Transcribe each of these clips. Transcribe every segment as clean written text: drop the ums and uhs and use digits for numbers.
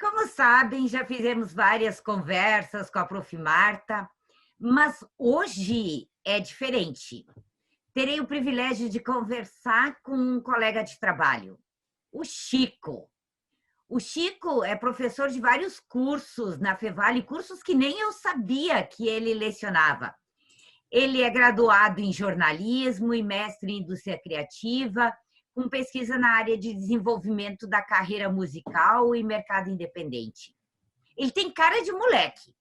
Como sabem, já fizemos várias conversas com a Prof. Marta, mas hoje é diferente. Terei o privilégio de conversar com um colega de trabalho, o Chico. O Chico é professor de vários cursos na Fevale, cursos que nem eu sabia que ele lecionava. Ele é graduado em jornalismo e mestre em indústria criativa, com pesquisa na área de desenvolvimento da carreira musical e mercado independente. Ele tem cara de moleque,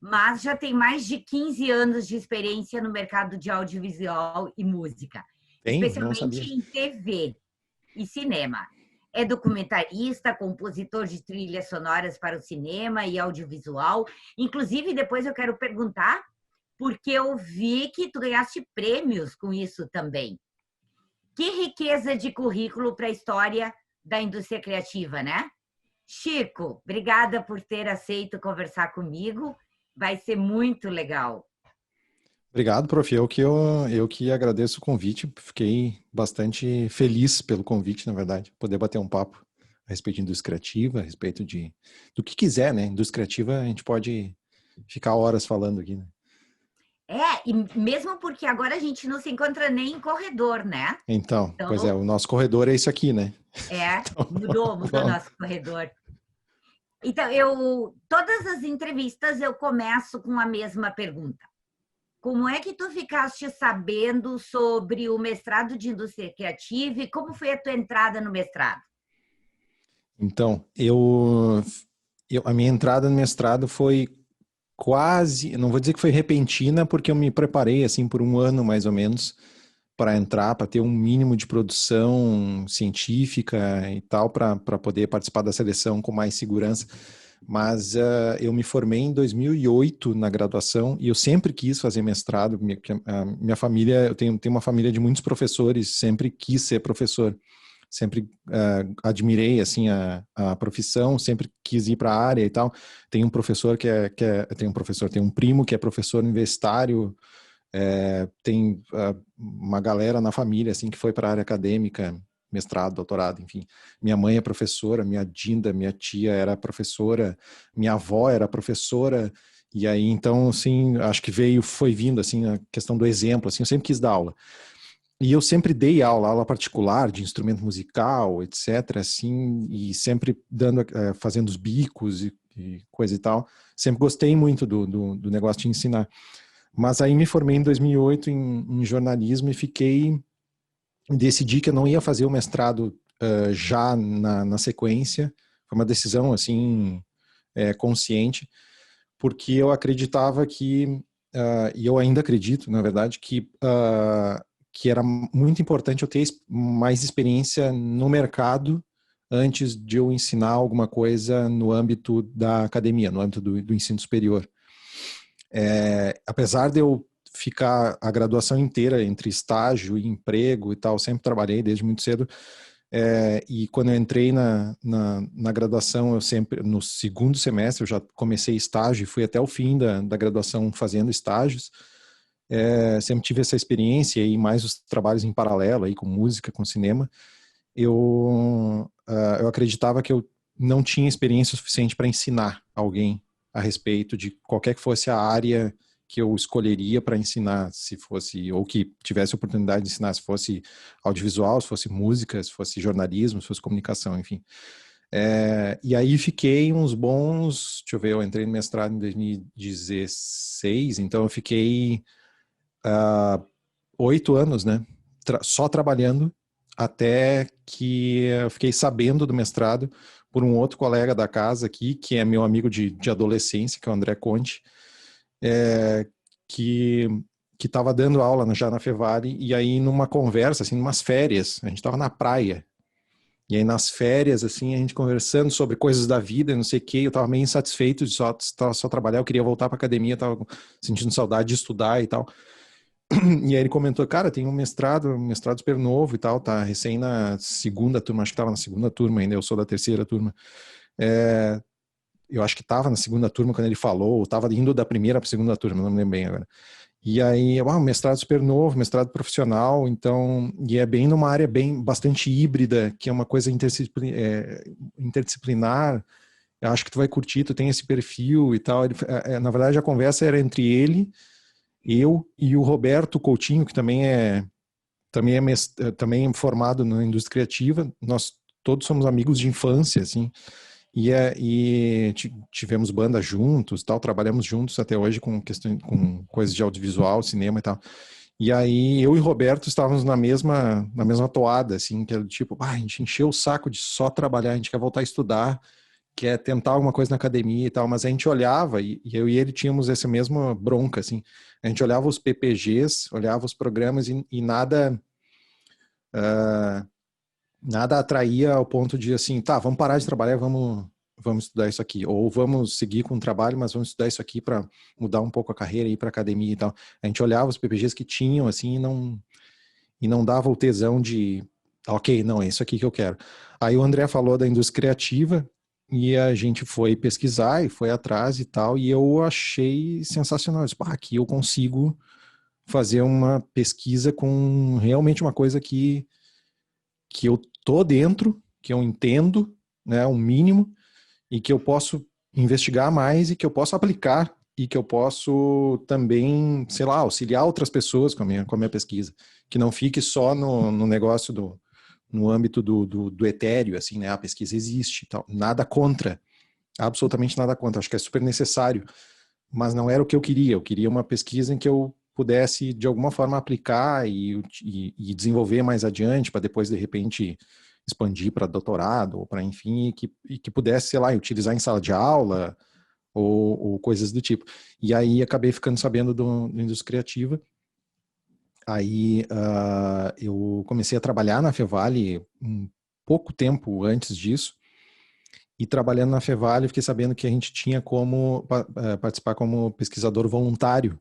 mas já tem mais de 15 anos de experiência no mercado de audiovisual e música, Tem? Não sabia. especialmente em TV e cinema. É documentarista, compositor de trilhas sonoras para o cinema e audiovisual. Inclusive, depois eu quero perguntar, porque eu vi que tu ganhaste prêmios com isso também. Que riqueza de currículo para a história da indústria criativa, né? Chico, obrigada por ter aceito conversar comigo. Vai ser muito legal. Obrigado, prof. Eu que agradeço o convite. Fiquei bastante feliz pelo convite, na verdade. Poder bater um papo a respeito de indústria criativa, a respeito do que quiser, né? Indústria criativa, a gente pode ficar horas falando aqui, né? E mesmo porque agora a gente não se encontra nem em corredor, né? Então, pois é, o nosso corredor é isso aqui, né? Mudou o nosso corredor. Então, todas as entrevistas eu começo com a mesma pergunta. Como é que tu ficaste sabendo sobre o mestrado de indústria criativa e como foi a tua entrada no mestrado? Então, a minha entrada no mestrado foi quase, não vou dizer que foi repentina, porque eu me preparei assim por um ano mais ou menos para entrar, para ter um mínimo de produção científica e tal, para poder participar da seleção com mais segurança. Mas eu me formei em 2008 na graduação e eu sempre quis fazer mestrado. Minha família, eu tenho uma família de muitos professores, sempre quis ser professor. Sempre admirei assim a profissão, sempre quis ir para a área e tal. Tem um professor tem um primo que é professor universitário, tem uma galera na família assim que foi para a área acadêmica, mestrado, doutorado, enfim. Minha mãe é professora, minha Dinda, minha tia era professora, minha avó era professora, e aí então assim, acho que foi vindo assim a questão do exemplo, assim, eu sempre quis dar aula. E eu sempre dei aula particular de instrumento musical, etc, assim, e sempre fazendo os bicos e coisa e tal. Sempre gostei muito do negócio de ensinar. Mas aí me formei em 2008 em jornalismo e decidi que eu não ia fazer o mestrado já na sequência. Foi uma decisão, assim, consciente, porque eu acreditava e eu ainda acredito, na verdade, que era muito importante eu ter mais experiência no mercado antes de eu ensinar alguma coisa no âmbito da academia, no âmbito do ensino superior. Apesar de eu ficar a graduação inteira entre estágio e emprego e tal, sempre trabalhei desde muito cedo, e quando eu entrei na graduação, no segundo semestre, eu já comecei estágio e fui até o fim da graduação fazendo estágios. Sempre tive essa experiência e mais os trabalhos em paralelo aí com música, com cinema. Eu acreditava que eu não tinha experiência suficiente para ensinar alguém a respeito de qualquer que fosse a área que eu escolheria para ensinar, se fosse, ou que tivesse oportunidade de ensinar, se fosse audiovisual, se fosse música, se fosse jornalismo, se fosse comunicação, enfim. E aí fiquei uns bons, deixa eu ver, eu entrei no mestrado em 2016, então eu fiquei 8 anos, né, só trabalhando, até que eu fiquei sabendo do mestrado por um outro colega da casa aqui, que é meu amigo de adolescência, que é o André Conte, que estava dando aula já na Fevale, e aí numa conversa, assim, numas férias, a gente estava na praia, e aí nas férias, assim, a gente conversando sobre coisas da vida, não sei o que, eu estava meio insatisfeito de só trabalhar, eu queria voltar para academia, estava sentindo saudade de estudar e tal. E aí ele comentou, cara, tem um mestrado super novo e tal, tá recém na segunda turma, acho que estava na segunda turma ainda, eu sou da terceira turma. Eu acho que estava na segunda turma quando ele falou, ou estava indo da primeira para a segunda turma, não me lembro bem agora. E aí, um mestrado super novo, mestrado profissional, então, e é bem numa área bastante híbrida, que é uma coisa interdisciplinar, eu acho que tu vai curtir, tu tem esse perfil e tal. Na verdade, a conversa era entre ele, eu e o Roberto Coutinho, que também é formado na indústria criativa. Nós todos somos amigos de infância, assim, e tivemos banda juntos, tal, trabalhamos juntos até hoje com coisas de audiovisual, cinema e tal. E aí eu e Roberto estávamos na mesma toada, assim, que era do tipo, a gente encheu o saco de só trabalhar, a gente quer voltar a estudar, quer tentar alguma coisa na academia e tal, mas a gente olhava, e eu e ele tínhamos essa mesma bronca, assim, a gente olhava os PPGs, olhava os programas e nada atraía ao ponto de assim, tá, vamos parar de trabalhar, vamos estudar isso aqui, ou vamos seguir com o trabalho, mas vamos estudar isso aqui para mudar um pouco a carreira, ir para academia e tal. A gente olhava os PPGs que tinham assim e não dava o tesão de, ok, não, é isso aqui que eu quero. Aí o André falou da indústria criativa e a gente foi pesquisar e foi atrás e tal, e eu achei sensacional. Eu disse, aqui eu consigo fazer uma pesquisa com realmente uma coisa que eu tô dentro, que eu entendo, né, um mínimo, e que eu posso investigar mais e que eu posso aplicar e que eu posso também, sei lá, auxiliar outras pessoas com a minha pesquisa, que não fique só no negócio no âmbito do etéreo, assim, né, a pesquisa existe e tal, nada contra, absolutamente nada contra, acho que é super necessário, mas não era o que eu queria uma pesquisa em que eu pudesse, de alguma forma, aplicar e desenvolver mais adiante, para depois, de repente, expandir para doutorado, ou para, enfim, e que pudesse, sei lá, utilizar em sala de aula, ou coisas do tipo. E aí, acabei ficando sabendo do Indústria Criativa. Aí, eu comecei a trabalhar na Fevale um pouco tempo antes disso, e trabalhando na Fevale, fiquei sabendo que a gente tinha como participar como pesquisador voluntário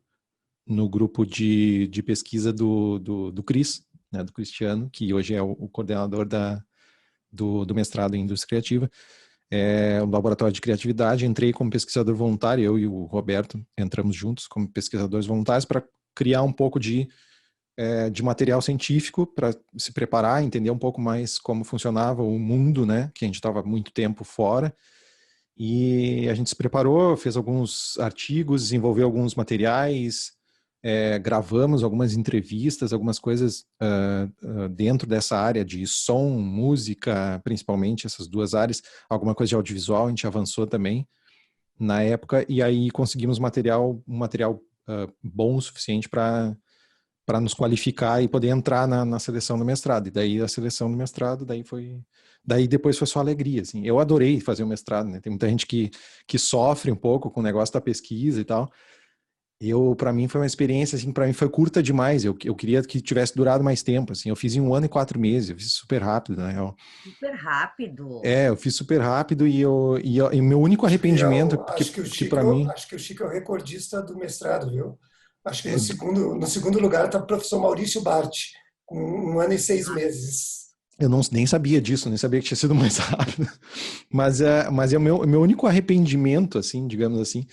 no grupo de pesquisa do Cris, né, do Cristiano, que hoje é o coordenador do mestrado em indústria criativa, o laboratório de criatividade. Entrei como pesquisador voluntário, eu e o Roberto entramos juntos como pesquisadores voluntários para criar um pouco de material científico, para se preparar, entender um pouco mais como funcionava o mundo, né, que a gente estava muito tempo fora. E a gente se preparou, fez alguns artigos, desenvolveu alguns materiais, gravamos algumas entrevistas, algumas coisas dentro dessa área de som, música, principalmente essas duas áreas, alguma coisa de audiovisual, a gente avançou também na época, e aí conseguimos um material bom o suficiente para nos qualificar e poder entrar na seleção do mestrado. E daí a seleção do mestrado, daí depois foi só alegria, assim. Eu adorei fazer o mestrado, né? Tem muita gente que sofre um pouco com o negócio da pesquisa e tal. Para mim foi uma experiência, assim, para mim foi curta demais. Eu queria que tivesse durado mais tempo, assim. Eu fiz em 1 ano e 4 meses, eu fiz super rápido, na real. Super rápido. Eu fiz super rápido e meu único arrependimento, porque para mim... Acho que o Chico é o recordista do mestrado, viu? Acho que no segundo lugar está o professor Maurício Bart, com 1 ano e 6 meses. Eu nem sabia disso, nem sabia que tinha sido mais rápido. Mas é o meu único arrependimento, assim, digamos assim,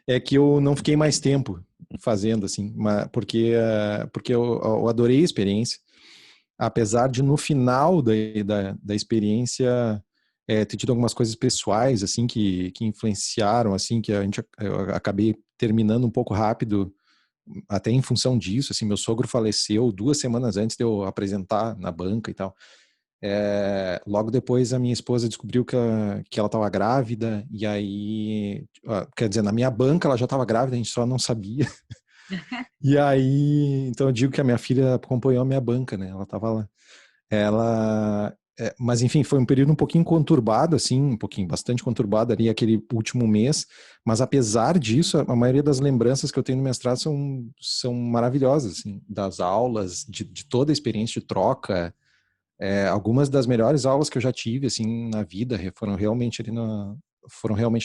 é que eu não fiquei mais tempo fazendo, assim, porque eu adorei a experiência, apesar de no final da experiência ter tido algumas coisas pessoais, assim, que influenciaram, assim, que eu acabei terminando um pouco rápido, até em função disso, assim, meu sogro faleceu 2 semanas antes de eu apresentar na banca e tal. Logo depois a minha esposa descobriu que ela estava grávida, e aí, quer dizer, na minha banca ela já estava grávida, a gente só não sabia. E aí, então eu digo que a minha filha acompanhou a minha banca, né? Ela estava lá. Mas enfim, foi um período um pouquinho conturbado, assim, bastante conturbado ali aquele último mês, mas apesar disso, a maioria das lembranças que eu tenho no mestrado são maravilhosas, assim, das aulas, de toda a experiência de troca. Algumas das melhores aulas que eu já tive, assim, na vida foram realmente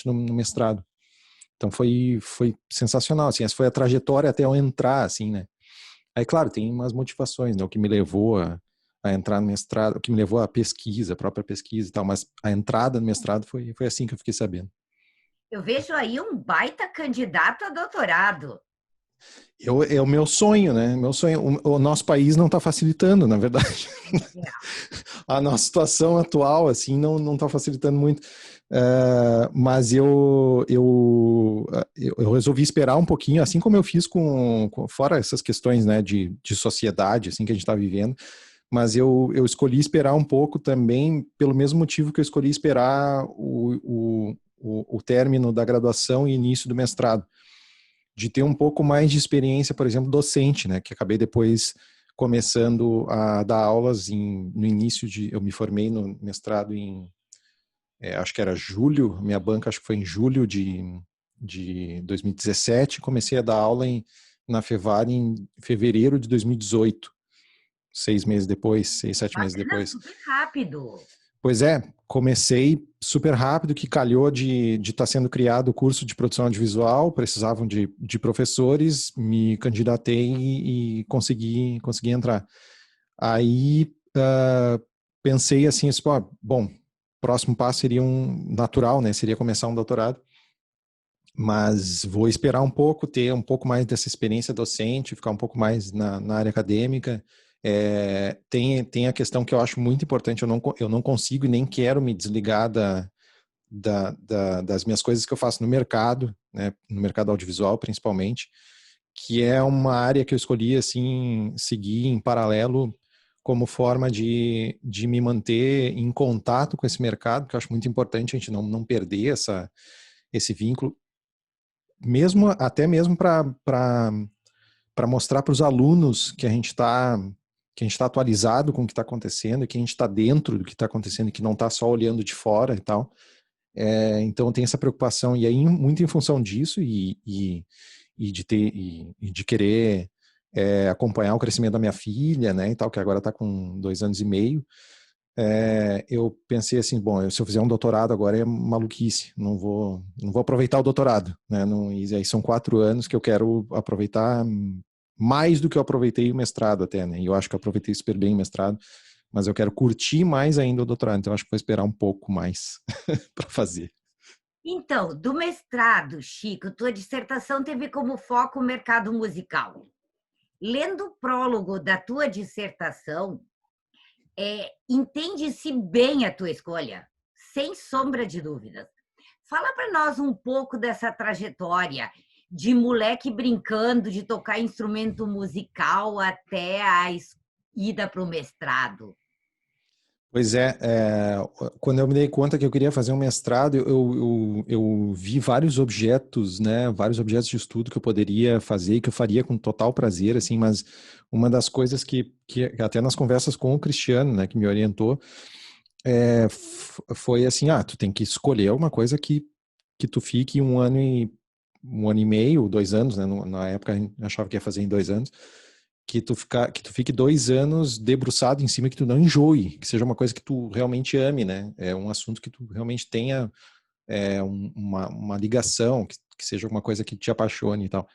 no mestrado. Então foi sensacional, assim, essa foi a trajetória até eu entrar, assim, né? Aí, claro, tem umas motivações, né? O que me levou a entrar no mestrado, o que me levou à pesquisa, a própria pesquisa e tal, mas a entrada no mestrado foi assim que eu fiquei sabendo. Eu vejo aí um baita candidato a doutorado. É o meu sonho, né? Meu sonho. O nosso país não está facilitando, na verdade. A nossa situação atual, assim, não está facilitando muito. Mas eu resolvi esperar um pouquinho, assim como eu fiz fora essas questões, né, de sociedade, assim, que a gente está vivendo, mas eu escolhi esperar um pouco também pelo mesmo motivo que eu escolhi esperar o término da graduação e início do mestrado, de ter um pouco mais de experiência, por exemplo, docente, né, que acabei depois começando a dar aulas no início eu me formei no mestrado acho que era julho, minha banca acho que foi em julho de 2017, comecei a dar aula na Fevar em fevereiro de 2018, 6 meses depois, 6, 7 meses Bacana, depois. super rápido. Pois é, comecei super rápido, que calhou de estar sendo criado o curso de produção audiovisual, precisavam de professores, me candidatei e consegui entrar. Aí pensei assim, bom, próximo passo seria natural, né? Seria começar um doutorado, mas vou esperar um pouco, ter um pouco mais dessa experiência docente, ficar um pouco mais na área acadêmica. Tem a questão que eu acho muito importante, eu não consigo e nem quero me desligar das minhas coisas que eu faço no mercado, né? No mercado audiovisual principalmente, que é uma área que eu escolhi assim seguir em paralelo como forma de me manter em contato com esse mercado, que eu acho muito importante a gente não perder esse vínculo, até mesmo para mostrar para os alunos que a gente está atualizado com o que está acontecendo, que a gente está dentro do que está acontecendo e que não está só olhando de fora e tal. Então tem essa preocupação, e aí muito em função disso e de querer acompanhar o crescimento da minha filha, né, e tal, que agora está com 2 anos e meio. Eu pensei assim, bom, se eu fizer um doutorado agora é maluquice, não vou aproveitar o doutorado, né, e aí são 4 anos que eu quero aproveitar mais do que eu aproveitei o mestrado até, né, e eu acho que eu aproveitei super bem o mestrado, mas eu quero curtir mais ainda o doutorado, então eu acho que vou esperar um pouco mais para fazer. Então, do mestrado, Chico, tua dissertação teve como foco o mercado musical. Lendo o prólogo da tua dissertação, entende-se bem a tua escolha, sem sombra de dúvidas. Fala para nós um pouco dessa trajetória de moleque brincando de tocar instrumento musical até a ida para o mestrado. Pois quando eu me dei conta que eu queria fazer um mestrado, eu vi vários objetos, né, vários objetos de estudo que eu poderia fazer e que eu faria com total prazer, assim, mas uma das coisas que até nas conversas com o Cristiano, né, que me orientou, foi assim, tu tem que escolher alguma coisa que tu fique 1 ano e meio, 2 anos, né, na época eu achava que ia fazer em 2 anos, que tu fique 2 anos debruçado em cima, que tu não enjoe, que seja uma coisa que tu realmente ame, né? É um assunto que tu realmente tenha uma ligação, que seja uma coisa que te apaixone e tal.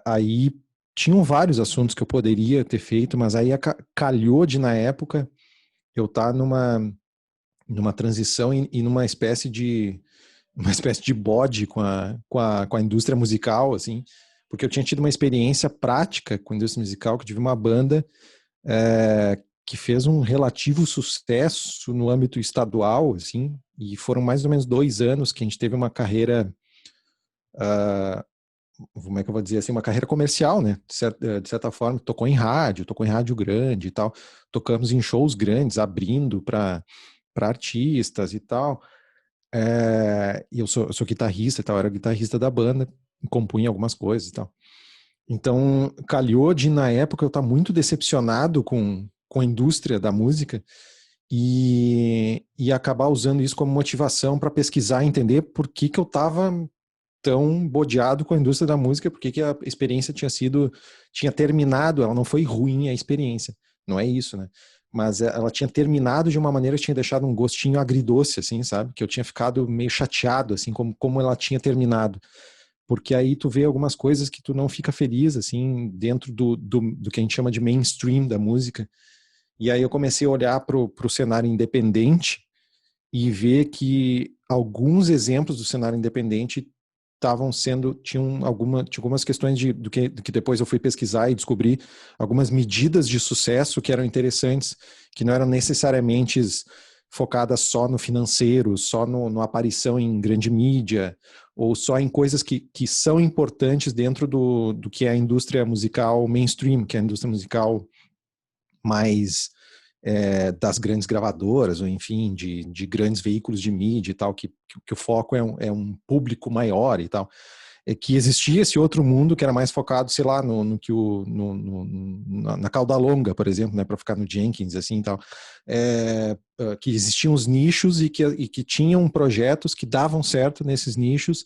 Aí tinham vários assuntos que eu poderia ter feito, mas aí calhou de, na época, eu estar numa transição e numa espécie de bode com a indústria musical, assim, porque eu tinha tido uma experiência prática com a indústria musical, que eu tive uma banda que fez um relativo sucesso no âmbito estadual, assim, e foram mais ou menos 2 anos que a gente teve uma carreira, como é que eu vou dizer assim, uma carreira comercial, né, de certa forma, tocou em rádio grande e tal, tocamos em shows grandes, abrindo para artistas e tal, e eu sou guitarrista e tal, era guitarrista da banda, compunha algumas coisas e tal. Então, calhou de, na época, eu estar muito decepcionado com a indústria da música e acabar usando isso como motivação para pesquisar e entender por que eu estava tão bodeado com a indústria da música, por que a experiência tinha terminado, ela não foi ruim a experiência, não é isso, né? Mas ela tinha terminado de uma maneira que tinha deixado um gostinho agridoce, assim, sabe? Que eu tinha ficado meio chateado, assim, como ela tinha terminado. Porque aí tu vê algumas coisas que tu não fica feliz, assim, dentro do que a gente chama de mainstream da música. E aí eu comecei a olhar pro cenário independente e ver que alguns exemplos do cenário independente tinham algumas questões do que depois eu fui pesquisar e descobri algumas medidas de sucesso que eram interessantes, que não eram necessariamente focada só no financeiro, só no aparição em grande mídia, ou só em coisas que são importantes dentro do que é a indústria musical mainstream, que é a indústria musical mais das grandes gravadoras, ou enfim, de grandes veículos de mídia e tal, que o foco é um público maior e tal. É que existia esse outro mundo que era mais focado, sei lá, na cauda longa, por exemplo, né, para ficar no Jenkins, assim e tal. Que existiam os nichos e que tinham projetos que davam certo nesses nichos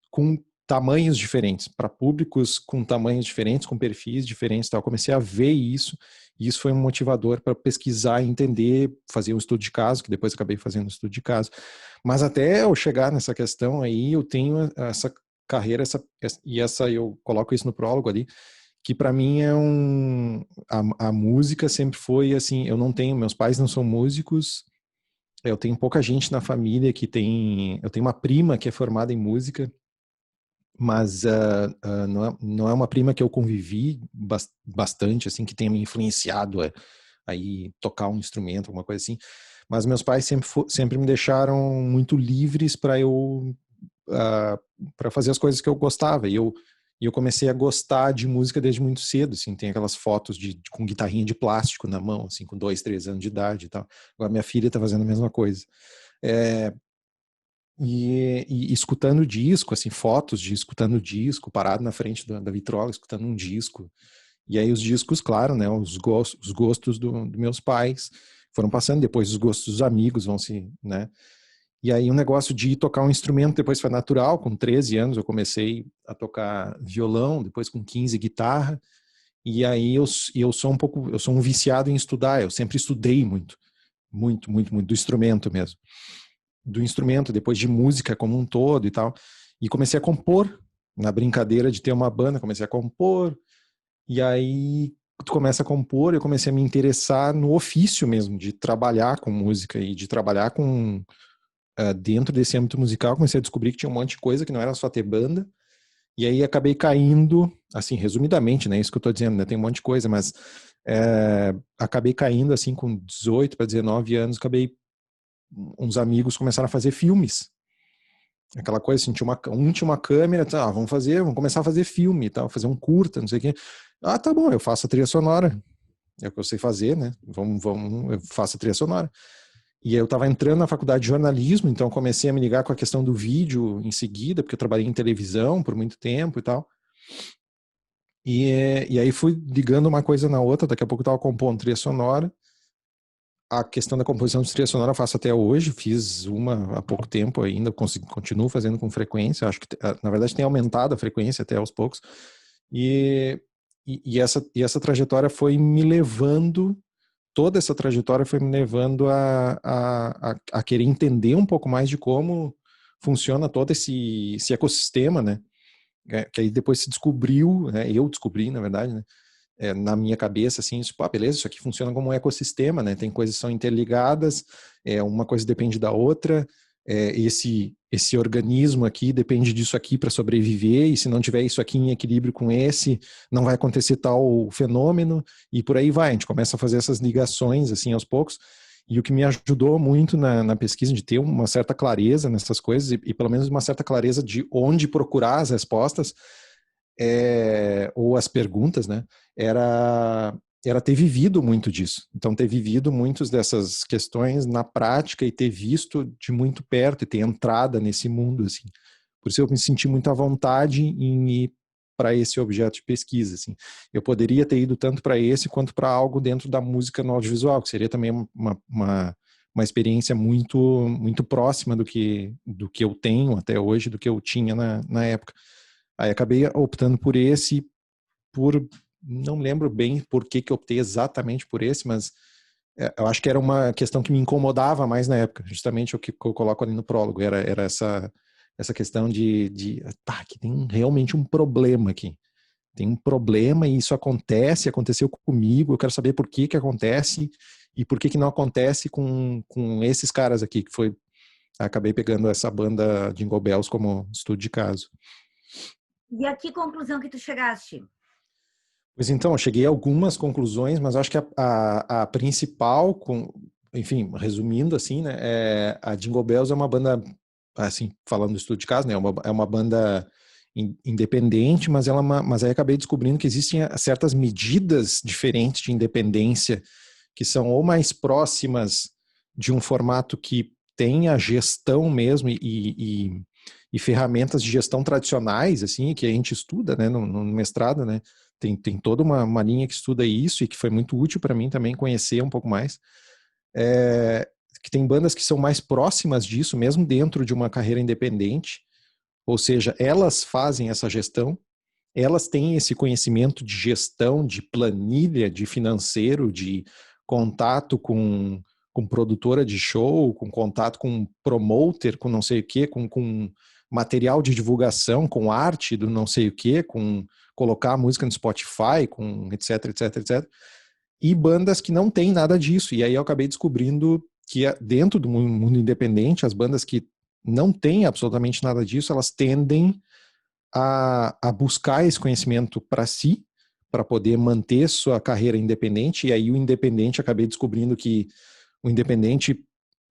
com tamanhos diferentes, para públicos com tamanhos diferentes, com perfis diferentes e tal. Eu comecei a ver isso, e isso foi um motivador para pesquisar, entender, fazer um estudo de caso, que depois acabei fazendo um estudo de caso. Mas até eu chegar nessa questão aí, eu tenho essa carreira, eu coloco isso no prólogo ali, que para mim a música sempre foi assim, meus pais não são músicos, eu tenho pouca gente na família eu tenho uma prima que é formada em música, mas não é uma prima que eu convivi bastante, assim, que tenha me influenciado aí tocar um instrumento, alguma coisa assim, mas meus pais sempre me deixaram muito livres para para fazer as coisas que eu gostava. E eu comecei a gostar de música desde muito cedo, assim, tem aquelas fotos com guitarrinha de plástico na mão, assim, com 2, 3 anos de idade e tal. Agora minha filha está fazendo a mesma coisa. E escutando disco, assim, fotos de escutando disco, parado na frente da vitrola, escutando um disco. E aí os discos, claro, né, os gostos dos meus pais foram passando, depois os gostos dos amigos vão né, e aí o negócio de tocar um instrumento depois foi natural. Com 13 anos eu comecei a tocar violão, depois com 15 guitarra, e aí eu sou um viciado em estudar, eu sempre estudei muito, muito, muito, muito, do instrumento mesmo. Do instrumento, depois de música como um todo e tal, e comecei a compor, na brincadeira de ter uma banda, comecei a compor, e aí tu começa a compor, eu comecei a me interessar no ofício mesmo, de trabalhar com música e de trabalhar com dentro desse âmbito musical, comecei a descobrir que tinha um monte de coisa, que não era só ter banda, e aí acabei caindo, assim, resumidamente, né, isso que eu tô dizendo, né, tem um monte de coisa, mas acabei caindo, assim, com 18 para 19 anos, uns amigos começaram a fazer filmes, aquela coisa assim, tinha uma câmera, vamos começar a fazer filme e tal, fazer um curta, não sei o quê. Tá bom, eu faço a trilha sonora, é o que eu sei fazer, né, eu faço a trilha sonora. E eu estava entrando na faculdade de jornalismo, então comecei a me ligar com a questão do vídeo em seguida, porque eu trabalhei em televisão por muito tempo e tal. E aí fui ligando uma coisa na outra, daqui a pouco eu estava compondo trilha sonora. A questão da composição de trilha sonora eu faço até hoje, fiz uma há pouco tempo ainda, continuo fazendo com frequência, acho que na verdade tem aumentado a frequência até aos poucos. Essa trajetória foi me levando, toda essa trajetória foi me levando a querer entender um pouco mais de como funciona todo esse ecossistema, né? Que aí depois se descobriu, né? Eu descobri, na verdade, né? Na minha cabeça, assim, beleza, isso aqui funciona como um ecossistema, né? Tem coisas que são interligadas, uma coisa depende da outra, esse organismo aqui depende disso aqui para sobreviver, e se não tiver isso aqui em equilíbrio com esse, não vai acontecer tal fenômeno, e por aí vai. A gente começa a fazer essas ligações, assim, aos poucos, e o que me ajudou muito na pesquisa, de ter uma certa clareza nessas coisas, e pelo menos uma certa clareza de onde procurar as respostas, ou as perguntas, né, era ter vivido muito disso. Então, ter vivido muitas dessas questões na prática e ter visto de muito perto e ter entrada nesse mundo, assim. Por isso eu me senti muito à vontade em ir para esse objeto de pesquisa, assim. Eu poderia ter ido tanto para esse quanto para algo dentro da música no audiovisual, que seria também uma experiência muito muito próxima do que eu tenho até hoje, do que eu tinha na época. Aí acabei optando por esse, não lembro bem por que eu optei exatamente por esse, mas eu acho que era uma questão que me incomodava mais na época, justamente o que eu coloco ali no prólogo, era essa questão que tem realmente um problema aqui. Tem um problema e isso aconteceu comigo, eu quero saber por que acontece e por que não acontece com esses caras aqui, acabei pegando essa banda Jingle Bells como estudo de caso. E a que conclusão que tu chegaste? Pois então, eu cheguei a algumas conclusões, mas acho que a principal enfim, resumindo assim, né, a Jingle Bells é uma banda, assim, falando do estudo de caso, né, é uma banda independente, mas mas aí acabei descobrindo que existem certas medidas diferentes de independência que são ou mais próximas de um formato que tem a gestão mesmo e ferramentas de gestão tradicionais, assim, que a gente estuda, né, no mestrado, né, tem toda uma linha que estuda isso e que foi muito útil para mim também conhecer um pouco mais, que tem bandas que são mais próximas disso, mesmo dentro de uma carreira independente, ou seja, elas fazem essa gestão, elas têm esse conhecimento de gestão, de planilha, de financeiro, de contato com produtora de show, com contato com promoter, com não sei o quê, com material de divulgação, com arte do não sei o quê, com colocar a música no Spotify, com etc, etc, etc. E bandas que não têm nada disso. E aí eu acabei descobrindo que dentro do mundo independente, as bandas que não têm absolutamente nada disso, elas tendem a buscar esse conhecimento para si, para poder manter sua carreira independente. E aí o independente, acabei descobrindo que o independente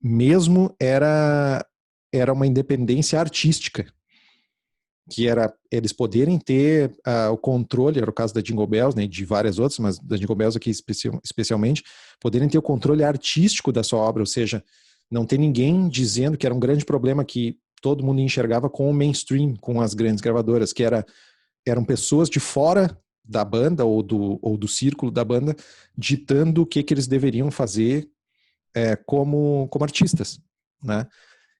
mesmo era uma independência artística, que era eles poderem ter o controle, era o caso da Jingle Bells, né, de várias outras, mas da Jingle Bells aqui especialmente, poderem ter o controle artístico da sua obra, ou seja, não ter ninguém dizendo que era um grande problema que todo mundo enxergava com o mainstream, com as grandes gravadoras, que eram pessoas de fora da banda ou do círculo da banda ditando o que eles deveriam fazer como artistas, né?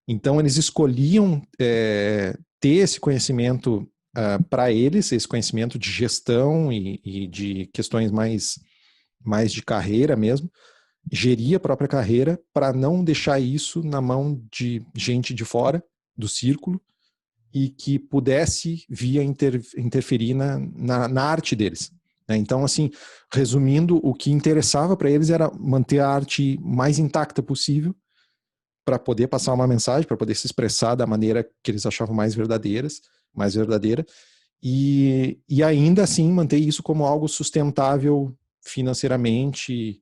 Então eles escolhiam ter esse conhecimento para eles, esse conhecimento de gestão e de questões mais de carreira mesmo, gerir a própria carreira para não deixar isso na mão de gente de fora do círculo e que pudesse interferir na arte deles. Né? Então, assim, resumindo, o que interessava para eles era manter a arte mais intacta possível para poder passar uma mensagem, para poder se expressar da maneira que eles achavam mais verdadeira, e ainda assim manter isso como algo sustentável financeiramente,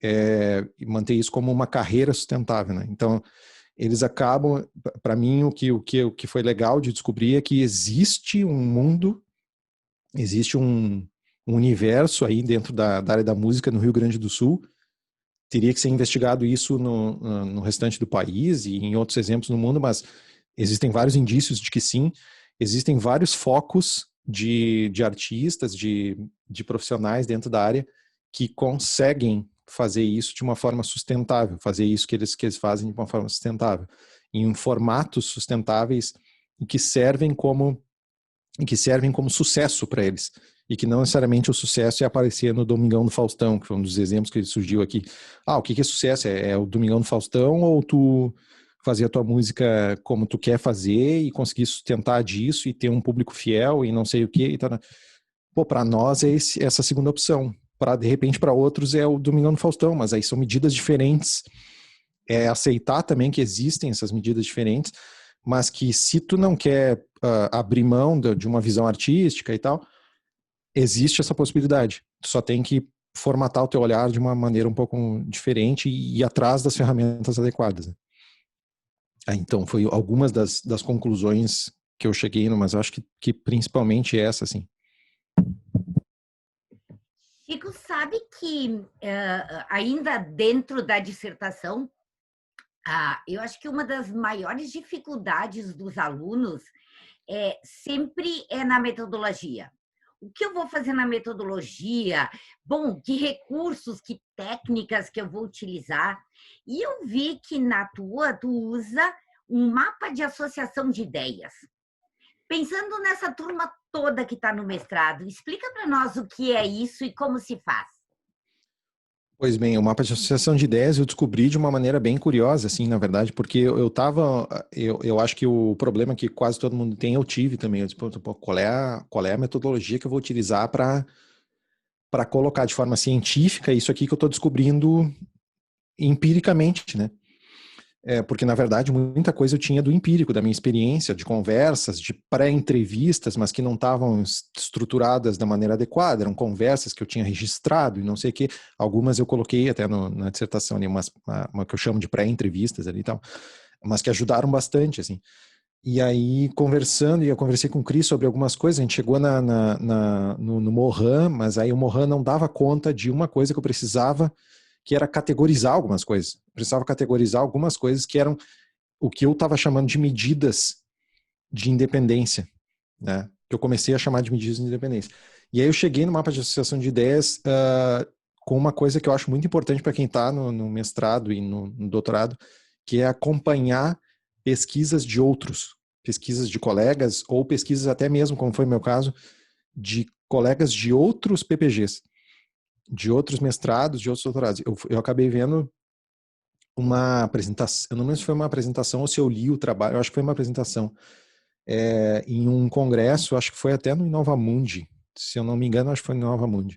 e manter isso como uma carreira sustentável, né? Então, eles acabam, para mim, o que foi legal de descobrir é que existe um mundo, existe um universo aí dentro da área da música no Rio Grande do Sul. Teria que ser investigado isso no restante do país e em outros exemplos no mundo, mas existem vários indícios de que sim. Existem vários focos de artistas, de profissionais dentro da área que conseguem fazer isso de uma forma sustentável, fazer isso que eles fazem de uma forma sustentável, em formatos sustentáveis e que servem como sucesso para eles. E que não necessariamente o sucesso é aparecer no Domingão do Faustão, que foi um dos exemplos que surgiu aqui. O que é sucesso? É o Domingão do Faustão ou tu fazer a tua música como tu quer fazer e conseguir sustentar disso e ter um público fiel e não sei o quê? E tal. Pô, para nós é essa segunda opção. De repente, para outros é o Domingão do Faustão, mas aí são medidas diferentes. É aceitar também que existem essas medidas diferentes, mas que se tu não quer abrir mão de uma visão artística e tal, existe essa possibilidade. Tu só tem que formatar o teu olhar de uma maneira um pouco diferente e ir atrás das ferramentas adequadas. Né? Então, foi algumas das conclusões que eu cheguei, mas eu acho que principalmente essa, assim. Chico, sabe que ainda dentro da dissertação, eu acho que uma das maiores dificuldades dos alunos sempre é na metodologia. O que eu vou fazer na metodologia? Bom, que recursos, que técnicas que eu vou utilizar? E eu vi que na tua, tu usa um mapa de associação de ideias. Pensando nessa turma toda que está no mestrado, explica para nós o que é isso e como se faz. Pois bem, o mapa de associação de ideias eu descobri de uma maneira bem curiosa, assim, na verdade, porque eu acho que o problema que quase todo mundo tem, eu tive também. Eu disse, qual é a metodologia que eu vou utilizar para colocar de forma científica isso aqui que eu estou descobrindo empiricamente, né? Porque, na verdade, muita coisa eu tinha do empírico, da minha experiência, de conversas, de pré-entrevistas, mas que não estavam estruturadas da maneira adequada, eram conversas que eu tinha registrado e não sei o quê. Algumas eu coloquei até na dissertação ali, uma que eu chamo de pré-entrevistas ali e tal, mas que ajudaram bastante, assim. E aí, conversando, e eu conversei com o Cris sobre algumas coisas, a gente chegou no Mohan, mas aí o Mohan não dava conta de uma coisa que eu precisava, que era categorizar algumas coisas. Eu precisava categorizar algumas coisas que eram o que eu estava chamando de medidas de independência, né? Que eu comecei a chamar de medidas de independência. E aí eu cheguei no mapa de associação de ideias com uma coisa que eu acho muito importante para quem está no mestrado e no doutorado, que é acompanhar pesquisas de outros, pesquisas de colegas ou pesquisas até mesmo, como foi o meu caso, de colegas de outros PPGs, de outros mestrados, de outros doutorados. Eu acabei vendo uma apresentação, eu não lembro se foi uma apresentação ou se eu li o trabalho, eu acho que foi uma apresentação em um congresso, acho que foi até no Innova Mundi, se eu não me engano, acho que foi no Innova Mundi.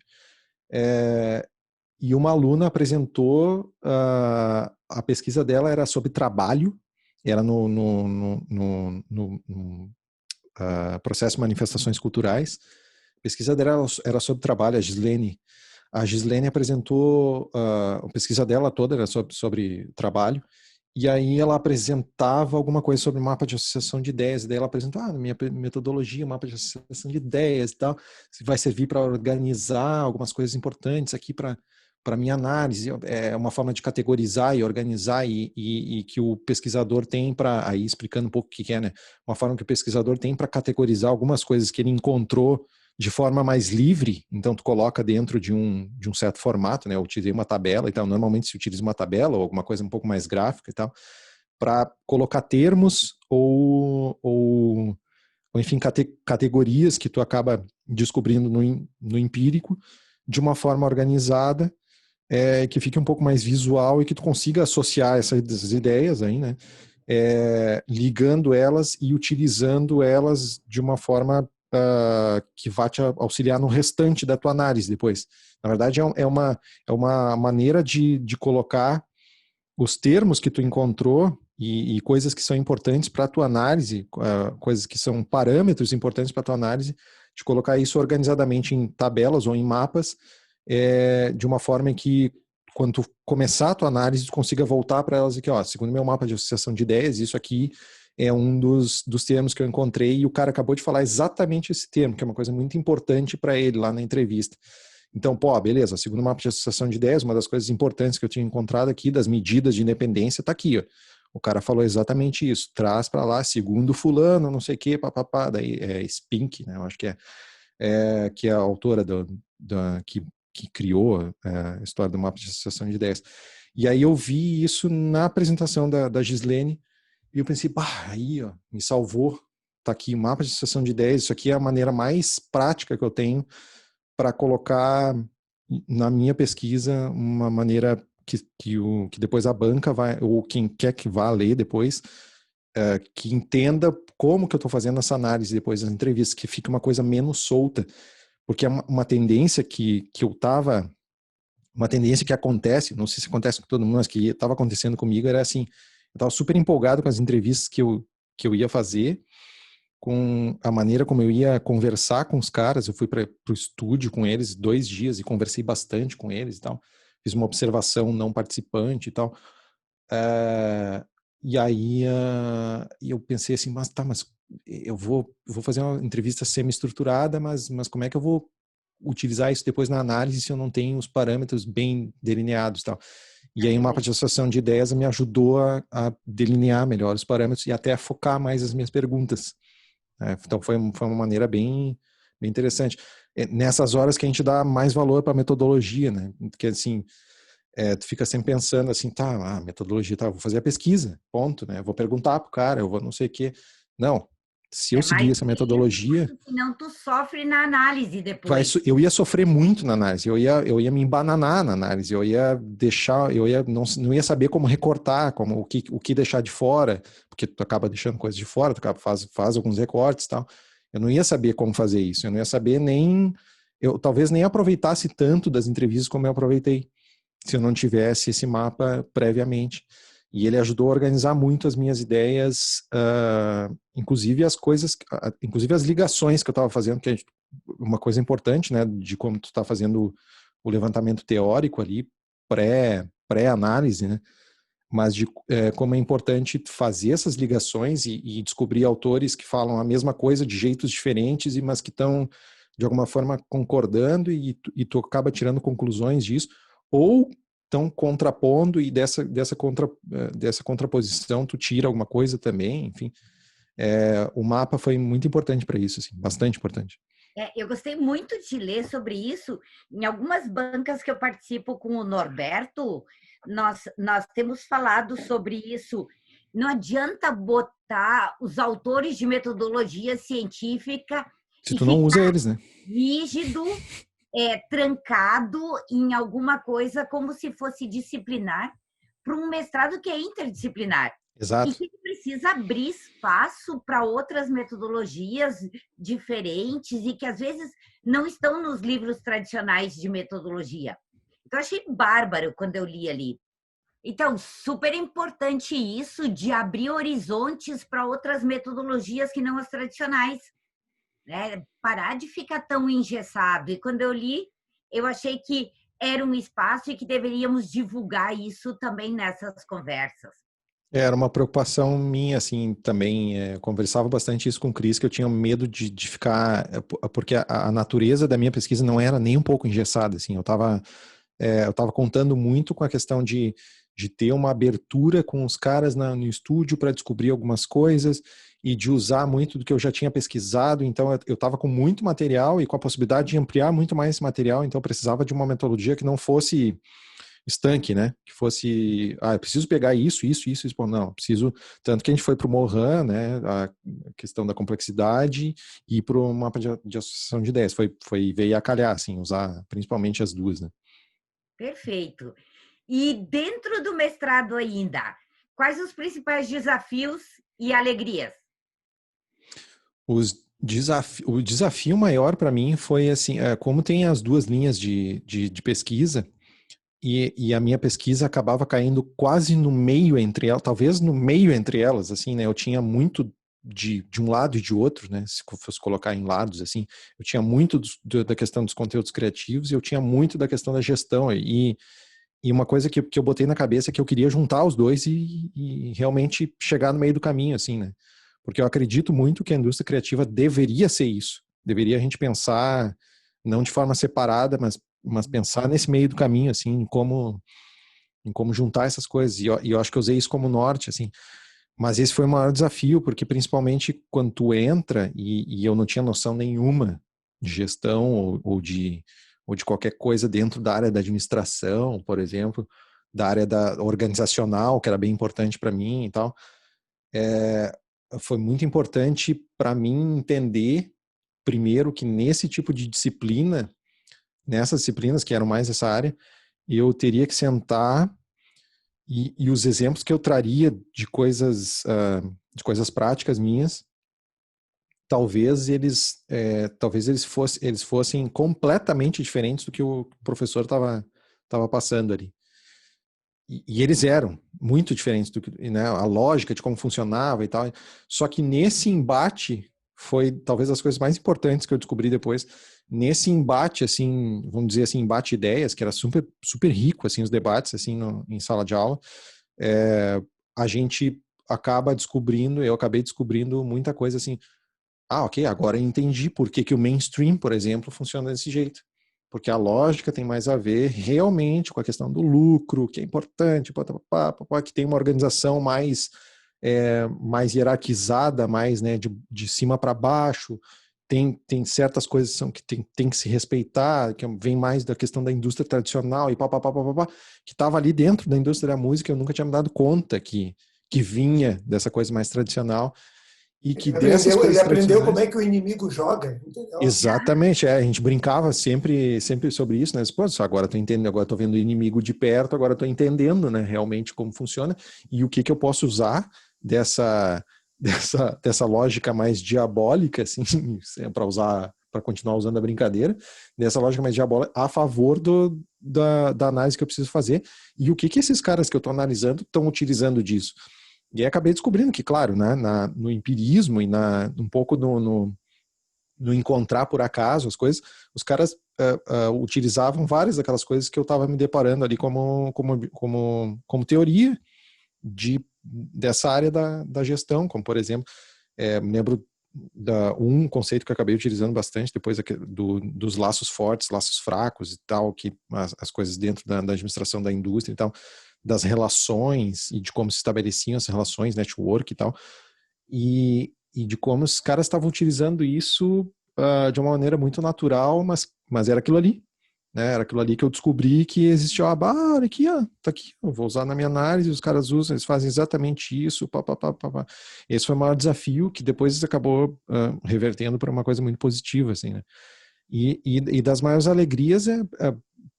E uma aluna apresentou, a pesquisa dela era sobre trabalho, era no processo de manifestações culturais. A pesquisa dela era sobre trabalho, a Gislene apresentou, a pesquisa dela toda era sobre trabalho, e aí ela apresentava alguma coisa sobre o mapa de associação de ideias, e daí ela apresentou, minha metodologia, mapa de associação de ideias e tal, vai servir para organizar algumas coisas importantes aqui para minha análise, é uma forma de categorizar e organizar e que o pesquisador tem para, aí explicando um pouco o que é, né? Uma forma que o pesquisador tem para categorizar algumas coisas que ele encontrou de forma mais livre, então tu coloca dentro de um certo formato, né? Eu utilizei uma tabela e tal, normalmente se utiliza uma tabela ou alguma coisa um pouco mais gráfica e tal, para colocar termos ou enfim, categorias que tu acaba descobrindo no empírico de uma forma organizada, que fique um pouco mais visual e que tu consiga associar essas ideias aí, né? Ligando elas e utilizando elas de uma forma que vai te auxiliar no restante da tua análise depois. Na verdade, é uma maneira de colocar os termos que tu encontrou e coisas que são importantes para a tua análise, coisas que são parâmetros importantes para a tua análise, de colocar isso organizadamente em tabelas ou em mapas, de uma forma em que, quando tu começar a tua análise, tu consiga voltar para elas e que, segundo meu mapa de associação de ideias, isso aqui é um dos termos que eu encontrei e o cara acabou de falar exatamente esse termo, que é uma coisa muito importante para ele lá na entrevista. Então, beleza, segundo o mapa de associação de ideias, uma das coisas importantes que eu tinha encontrado aqui, das medidas de independência, está aqui, ó. O cara falou exatamente isso, traz para lá, segundo fulano, não sei o que, papapá, daí Spink, né, eu acho que que é a autora que criou a história do mapa de associação de ideias. E aí eu vi isso na apresentação da Gislene, e eu pensei, aí, ó, me salvou, tá aqui o mapa de associação de ideias, isso aqui é a maneira mais prática que eu tenho para colocar na minha pesquisa uma maneira que depois a banca vai, ou quem quer que vá ler depois, que entenda como que eu estou fazendo essa análise depois das entrevistas, que fica uma coisa menos solta, porque é uma tendência que eu estava, uma tendência que acontece, não sei se acontece com todo mundo, mas que estava acontecendo comigo, era assim, eu estava super empolgado com as entrevistas que eu ia fazer, com a maneira como eu ia conversar com os caras. Eu fui para o estúdio com eles 2 dias e conversei bastante com eles e tal. Fiz uma observação não participante e tal. E aí eu pensei assim, mas eu vou fazer uma entrevista semi-estruturada, mas como é que eu vou utilizar isso depois na análise se eu não tenho os parâmetros bem delineados e tal? E aí o mapa de associação de ideias me ajudou a delinear melhor os parâmetros e até a focar mais as minhas perguntas. Então foi uma maneira bem interessante. Nessas horas que a gente dá mais valor para a metodologia, né? Porque assim, tu fica sempre pensando assim, a metodologia, vou fazer a pesquisa, ponto, né? Eu vou perguntar pro cara, eu vou não sei o quê. Não, se eu seguir essa metodologia... Senão tu sofre na análise depois. Eu ia sofrer muito na análise, eu ia me embananar na análise, eu ia não ia saber como recortar, o que deixar de fora, porque tu acaba deixando coisas de fora, tu faz alguns recortes e tal. Eu não ia saber como fazer isso, eu não ia saber eu talvez nem aproveitasse tanto das entrevistas como eu aproveitei, se eu não tivesse esse mapa previamente. E ele ajudou a organizar muito as minhas ideias, inclusive as coisas, inclusive as ligações que eu estava fazendo, que é uma coisa importante, né, de como tu está fazendo o levantamento teórico ali, pré-análise, né, mas de como é importante fazer essas ligações e descobrir autores que falam a mesma coisa de jeitos diferentes, mas que estão, de alguma forma, concordando e tu acaba tirando conclusões disso, ou estão contrapondo e dessa contraposição tu tira alguma coisa também, enfim. O mapa foi muito importante para isso, assim, bastante importante. Eu gostei muito de ler sobre isso. Em algumas bancas que eu participo com o Norberto, nós temos falado sobre isso. Não adianta botar os autores de metodologia científica se e tu não usa eles, né? rígido, trancado em alguma coisa como se fosse disciplinar para um mestrado que é interdisciplinar. Exato. E que precisa abrir espaço para outras metodologias diferentes e que às vezes não estão nos livros tradicionais de metodologia. Então, achei bárbaro quando eu li ali. Então, super importante isso de abrir horizontes para outras metodologias que não as tradicionais. Né? Parar de ficar tão engessado. E quando eu li, eu achei que era um espaço e que deveríamos divulgar isso também nessas conversas. Era uma preocupação minha, assim, também. Eu conversava bastante isso com o Cris, que eu tinha medo de ficar... Porque a natureza da minha pesquisa não era nem um pouco engessada, assim. Eu estava contando muito com a questão de ter uma abertura com os caras no estúdio para descobrir algumas coisas e de usar muito do que eu já tinha pesquisado. Então, eu estava com muito material e com a possibilidade de ampliar muito mais esse material. Então, eu precisava de uma metodologia que não fosse estanque, né? Que fosse, eu preciso pegar isso. Bom, não, preciso, tanto que a gente foi para o Mohan, né? A questão da complexidade e para o mapa de associação de ideias. Veio a calhar, assim, usar principalmente as duas, né? Perfeito. E dentro do mestrado ainda, quais os principais desafios e alegrias? O desafio maior para mim foi assim, como tem as duas linhas de pesquisa, e a minha pesquisa acabava caindo quase no meio entre elas, talvez no meio entre elas, assim, né? Eu tinha muito de um lado e de outro, né? Se fosse colocar em lados, assim, eu tinha muito da questão dos conteúdos criativos e eu tinha muito da questão da gestão. E uma coisa que eu botei na cabeça é que eu queria juntar os dois e realmente chegar no meio do caminho, assim, né? Porque eu acredito muito que a indústria criativa deveria ser isso. Deveria a gente pensar, não de forma separada, mas pensar nesse meio do caminho, assim, em como juntar essas coisas. E eu acho que eu usei isso como norte, assim. Mas esse foi o maior desafio, porque principalmente quando tu entra, e eu não tinha noção nenhuma de gestão ou de qualquer coisa dentro da área da administração, por exemplo, da área da organizacional, que era bem importante para mim e tal. Foi muito importante para mim entender, primeiro, que nesse tipo de disciplina, nessas disciplinas que eram mais essa área, eu teria que sentar e os exemplos que eu traria de coisas práticas minhas, talvez eles fossem completamente diferentes do que o professor estava passando ali. E eles eram muito diferentes do que, né, a lógica de como funcionava e tal. Só que nesse embate foi talvez as coisas mais importantes que eu descobri depois. Nesse embate, assim, vamos dizer assim, embate de ideias, que era super super rico, assim, os debates assim em sala de aula, a gente eu acabei descobrindo muita coisa assim. Ok, agora eu entendi por que o mainstream, por exemplo, funciona desse jeito. Porque a lógica tem mais a ver realmente com a questão do lucro, que é importante, que tem uma organização mais hierarquizada, mais, né, de cima para baixo. Tem certas coisas que tem que se respeitar, que vem mais da questão da indústria tradicional e que estava ali dentro da indústria da música. Eu nunca tinha me dado conta que vinha dessa coisa mais tradicional. E que ele aprendeu como é que o inimigo joga, entendeu? Exatamente, a gente brincava sempre sobre isso, né? Pô, agora estou entendendo, agora estou vendo o inimigo de perto, agora estou entendendo, né, realmente como funciona e o que eu posso usar dessa lógica mais diabólica, assim, para continuar usando a brincadeira, dessa lógica mais diabólica a favor da análise que eu preciso fazer e o que esses caras que eu estou analisando estão utilizando disso. E aí acabei descobrindo que, claro, né, no empirismo e um pouco no encontrar por acaso as coisas, os caras utilizavam várias daquelas coisas que eu estava me deparando ali como teoria dessa área da gestão, como por exemplo, me lembro um conceito que eu acabei utilizando bastante depois dos laços fortes, laços fracos e tal, que as coisas dentro da administração da indústria e tal, das relações e de como se estabeleciam as relações, network e tal, e de como os caras estavam utilizando isso de uma maneira muito natural, mas era aquilo ali, né? Era aquilo ali que eu descobri que existia olha aqui, ó, tá aqui, eu vou usar na minha análise, os caras usam, eles fazem exatamente isso, pá. Esse foi o maior desafio, que depois acabou revertendo para uma coisa muito positiva, assim, né? E das maiores alegrias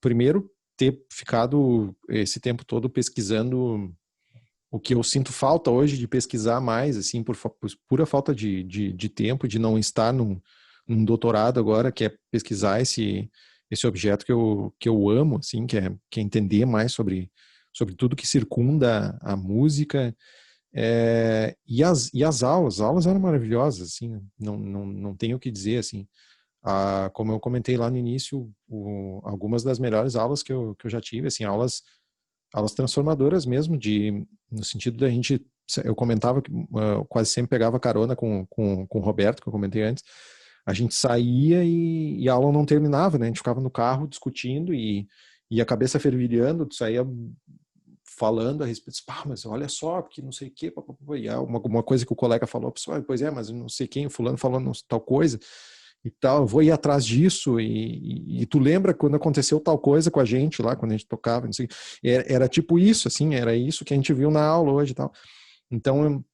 primeiro, ter ficado esse tempo todo pesquisando o que eu sinto falta hoje de pesquisar mais, assim, por pura falta de tempo, de não estar num doutorado agora, que é pesquisar esse objeto que eu amo, assim, que é entender mais sobre tudo que circunda a música. E as aulas eram maravilhosas, assim, não tenho o que dizer, assim. Como eu comentei lá no início, algumas das melhores aulas que eu já tive, assim, aulas transformadoras mesmo, no sentido da gente, eu comentava que quase sempre pegava carona com o Roberto, que eu comentei antes, a gente saía e a aula não terminava, né? A gente ficava no carro discutindo e a cabeça fervilhando, saía falando a respeito, mas olha só, porque não sei o quê, e uma coisa que o colega falou, pois é, mas não sei quem, fulano falando tal coisa e tal, eu vou ir atrás disso e tu lembra quando aconteceu tal coisa com a gente lá, quando a gente tocava, não sei, era tipo isso, assim, era isso que a gente viu na aula hoje e tal. Então,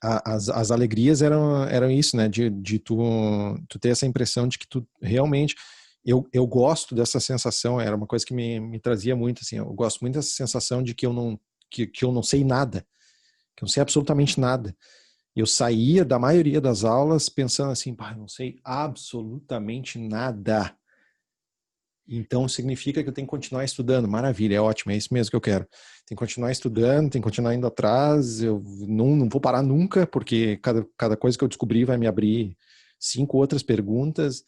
as alegrias eram isso, né, de tu ter essa impressão de que tu realmente, eu gosto dessa sensação, era uma coisa que me trazia muito, assim, eu gosto muito dessa sensação de que eu não sei nada, que eu não sei absolutamente nada. Eu saía da maioria das aulas pensando assim, eu não sei absolutamente nada. Então significa que eu tenho que continuar estudando. Maravilha, é ótimo, é isso mesmo que eu quero. Tem que continuar estudando, tem que continuar indo atrás. Eu não vou parar nunca, porque cada coisa que eu descobrir vai me abrir 5 outras perguntas.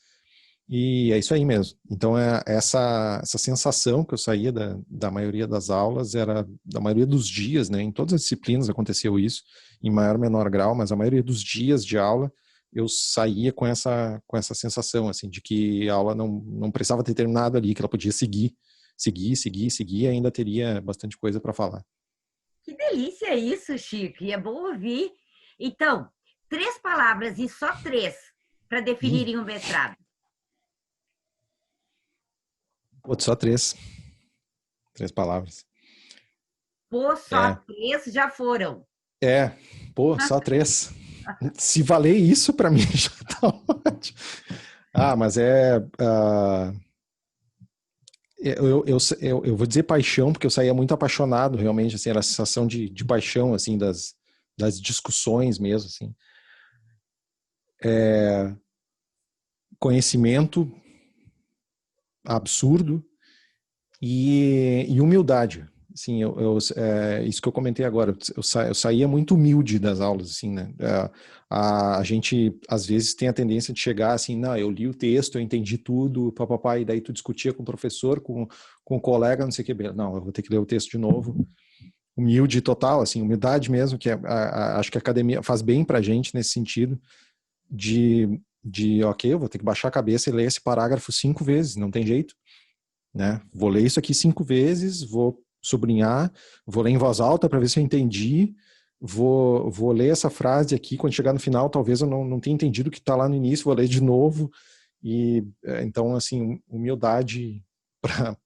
E é isso aí mesmo. Então, essa sensação que eu saía da maioria das aulas, era da maioria dos dias, né? Em todas as disciplinas aconteceu isso, em maior ou menor grau, mas a maioria dos dias de aula, eu saía com essa sensação, assim, de que a aula não precisava ter terminado ali, que ela podia seguir, e ainda teria bastante coisa para falar. Que delícia isso, Chico, e é bom ouvir. Então, 3 palavras, e só 3, para definirem o mestrado. Só 3 palavras. Só 3 já foram. Só 3. Se valer isso, para mim já tá ótimo. Mas eu vou dizer paixão, porque eu saía muito apaixonado, realmente, assim, era a sensação de paixão, assim, das discussões mesmo, assim. Conhecimento absurdo e humildade. Assim, isso que eu comentei agora, eu saía muito humilde das aulas, assim, né? A gente, às vezes, tem a tendência de chegar assim, não, eu li o texto, eu entendi tudo, papapá, e daí tu discutia com o professor, com o colega, não sei o que, não, eu vou ter que ler o texto de novo. Humilde total, assim, humildade mesmo, que acho que a academia faz bem pra gente nesse sentido ok, eu vou ter que baixar a cabeça e ler esse parágrafo 5 vezes, não tem jeito, né? Vou ler isso aqui 5 vezes, vou sublinhar, vou ler em voz alta para ver se eu entendi, vou ler essa frase aqui, quando chegar no final, talvez eu não tenha entendido o que está lá no início, vou ler de novo, e então, assim, humildade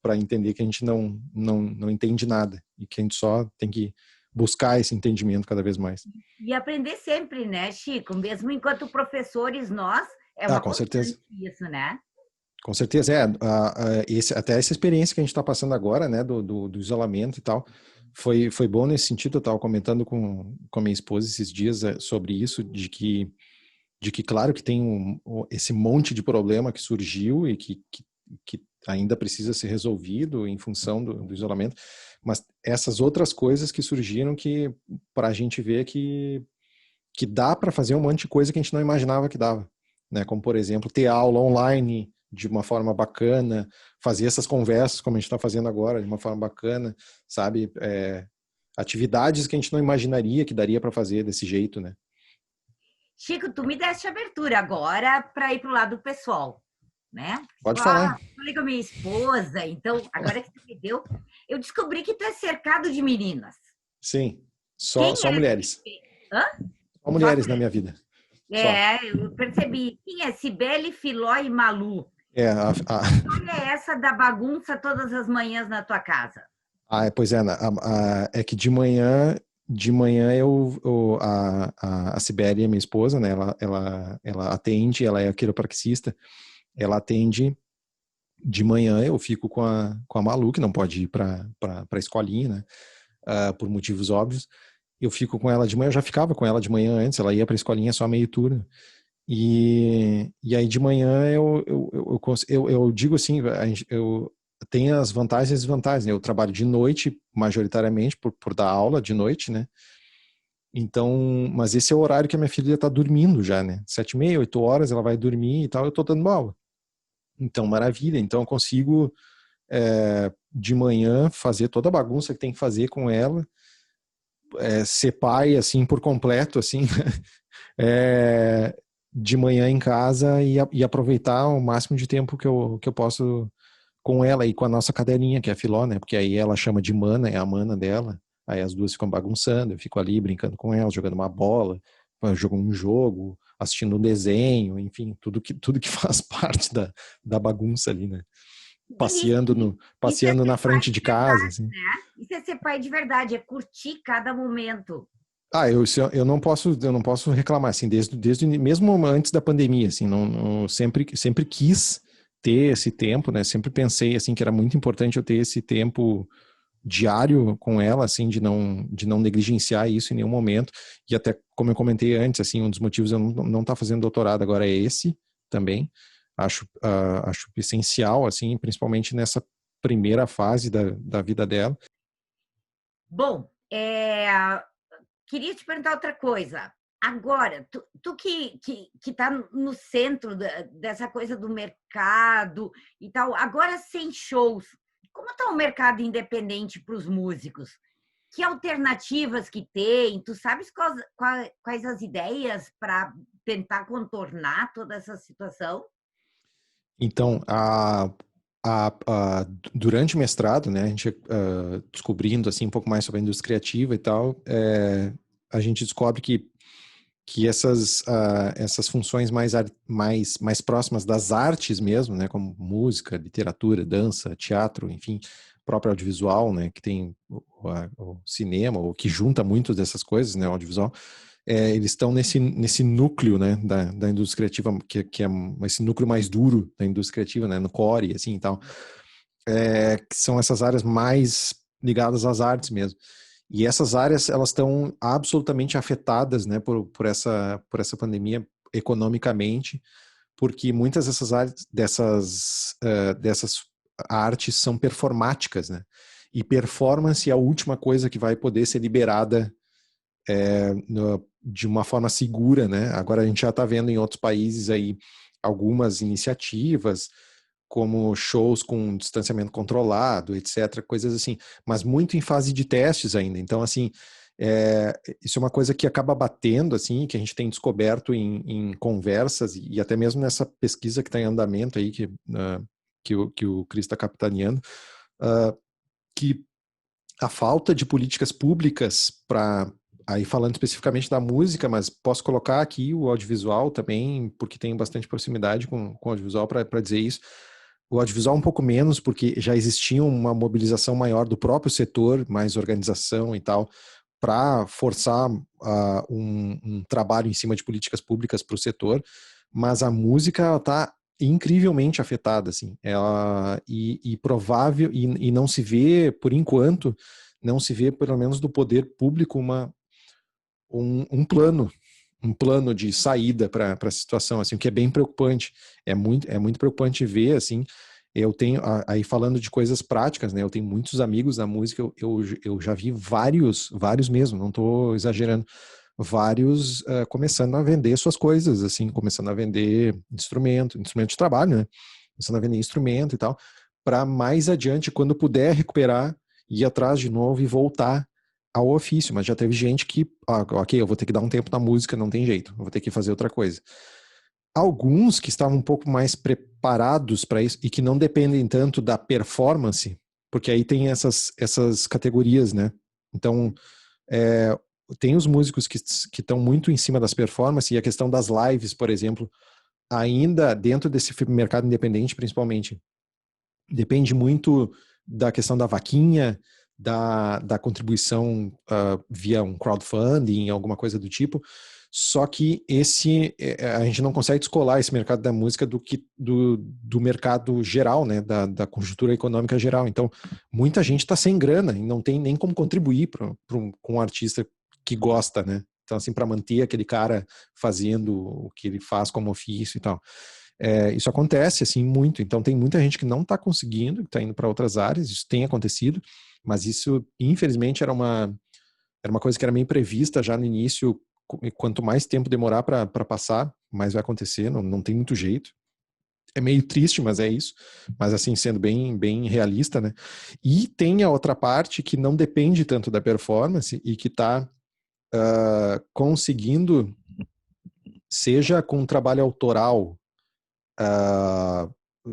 para entender que a gente não entende nada, e que a gente só tem que buscar esse entendimento cada vez mais. E aprender sempre, né, Chico? Mesmo enquanto professores, nós, com certeza. Isso, né? Com certeza, até essa experiência que a gente está passando agora, né, do isolamento e tal, foi bom nesse sentido. Eu estava comentando com a minha esposa esses dias sobre isso, de que claro que tem esse monte de problema que surgiu e que ainda precisa ser resolvido em função do isolamento, mas essas outras coisas que surgiram que para a gente ver que dá para fazer um monte de coisa que a gente não imaginava que dava, né? Como, por exemplo, ter aula online de uma forma bacana, fazer essas conversas como a gente está fazendo agora de uma forma bacana, sabe? Atividades que a gente não imaginaria que daria para fazer desse jeito, né? Chico, tu me deste abertura agora para ir para o lado pessoal, né? Pode falar. Falei com a minha esposa, então, agora que tu me deu, eu descobri que tu é cercado de meninas. Sim, Quem só é? mulheres. Hã? Só mulheres na minha vida. Só. Eu percebi. Quem é? Cibele, Filó e Malu. É, Olha essa da bagunça todas as manhãs na tua casa. pois é, é que de manhã a Sibeli, minha esposa, né, ela atende, ela é quiropraxista, ela atende de manhã, eu fico com a Malu, que não pode ir para a escolinha, né, por motivos óbvios, eu fico com ela de manhã, eu já ficava com ela de manhã antes, ela ia para a escolinha só meio turno, e aí de manhã eu digo assim, eu tenho as vantagens e desvantagens, né? Eu trabalho de noite, majoritariamente, por dar aula de noite, né? Então, mas esse é o horário que a minha filha está dormindo já, né? 7h30, 8 horas, ela vai dormir e tal, eu estou dando aula. Então, maravilha. Então, eu consigo, de manhã, fazer toda a bagunça que tem que fazer com ela, ser pai, assim, por completo, assim, de manhã em casa e aproveitar o máximo de tempo que eu posso com ela e com a nossa cadelinha, que é a Filó, né? Porque aí ela chama de mana, é a mana dela. Aí as duas ficam bagunçando, eu fico ali brincando com ela, jogando uma bola, jogando um jogo, assistindo um desenho, enfim, tudo que faz parte da bagunça ali, né? Isso é Passeando ser na pai frente de de casa, verdade, assim. né? Isso é ser pai de verdade, é curtir cada momento. Eu não posso reclamar, assim, mesmo antes da pandemia, assim, sempre quis ter esse tempo, né? Sempre pensei, assim, que era muito importante eu ter esse tempo diário com ela, assim, de não negligenciar isso em nenhum momento. E até, como eu comentei antes, assim, um dos motivos de eu não estar fazendo doutorado agora é esse também. Acho essencial, assim, principalmente nessa primeira fase da vida dela. Bom, queria te perguntar outra coisa. Agora, tu que está no centro dessa coisa do mercado e tal, agora sem shows, como está o mercado independente para os músicos? Que alternativas que tem? Tu sabes quais as ideias para tentar contornar toda essa situação? Então, durante o mestrado, né, a gente descobrindo assim um pouco mais sobre a indústria criativa e tal, a gente descobre que essas funções mais próximas das artes mesmo, né, como música, literatura, dança, teatro, enfim, próprio audiovisual, né, que tem o cinema, ou que junta muitas dessas coisas, né, o audiovisual, eles estão nesse núcleo, né, da indústria criativa, que é esse núcleo mais duro da indústria criativa, né, no core, assim, e tal, que são essas áreas mais ligadas às artes mesmo. E essas áreas, elas estão absolutamente afetadas, né, por essa pandemia economicamente, porque muitas dessas artes são performáticas, né? E performance é a última coisa que vai poder ser liberada de uma forma segura, né? Agora a gente já está vendo em outros países aí algumas iniciativas, como shows com distanciamento controlado, etc., coisas assim, mas muito em fase de testes ainda. Então, assim, isso é uma coisa que acaba batendo, assim, que a gente tem descoberto em conversas e até mesmo nessa pesquisa que está em andamento aí, que o Cris está capitaneando, que a falta de políticas públicas para, aí falando especificamente da música, mas posso colocar aqui o audiovisual também, porque tenho bastante proximidade com o audiovisual para dizer isso. O audiovisual um pouco menos, porque já existia uma mobilização maior do próprio setor, mais organização e tal, para forçar um trabalho em cima de políticas públicas para o setor, mas a música está incrivelmente afetada, assim, e provável, e não se vê, por enquanto, não se vê, pelo menos do poder público, um plano de saída para a situação, assim, o que é bem preocupante. É muito preocupante ver, assim, Eu tenho, aí falando de coisas práticas, né? Eu tenho muitos amigos da música, eu já vi vários mesmo, não estou exagerando, vários começando a vender suas coisas, assim, começando a vender instrumento de trabalho, né? Começando a vender instrumento e tal, para mais adiante, quando puder recuperar, ir atrás de novo e voltar ao ofício. Mas já teve gente que, ok, eu vou ter que dar um tempo na música, não tem jeito, eu vou ter que fazer outra coisa. Alguns que estavam um pouco mais preparados para isso e que não dependem tanto da performance, porque aí tem essas categorias, né? Então, tem os músicos que estão muito em cima das performances, e a questão das lives, por exemplo, ainda dentro desse mercado independente, principalmente, depende muito da questão da vaquinha, da contribuição via um crowdfunding, alguma coisa do tipo. Só que a gente não consegue descolar esse mercado da música do mercado geral, né? Da conjuntura econômica geral. Então, muita gente está sem grana e não tem nem como contribuir com um artista que gosta, né? Então, assim, para manter aquele cara fazendo o que ele faz como ofício e tal. Isso acontece, assim, muito. Então, tem muita gente que não está conseguindo, que está indo para outras áreas, isso tem acontecido, mas isso, infelizmente, era uma coisa que era meio prevista já no início. Quanto mais tempo demorar para passar, mais vai acontecer, não tem muito jeito. É meio triste, mas é isso. Mas assim, sendo bem realista, né? E tem a outra parte que não depende tanto da performance e que está conseguindo, seja com trabalho autoral,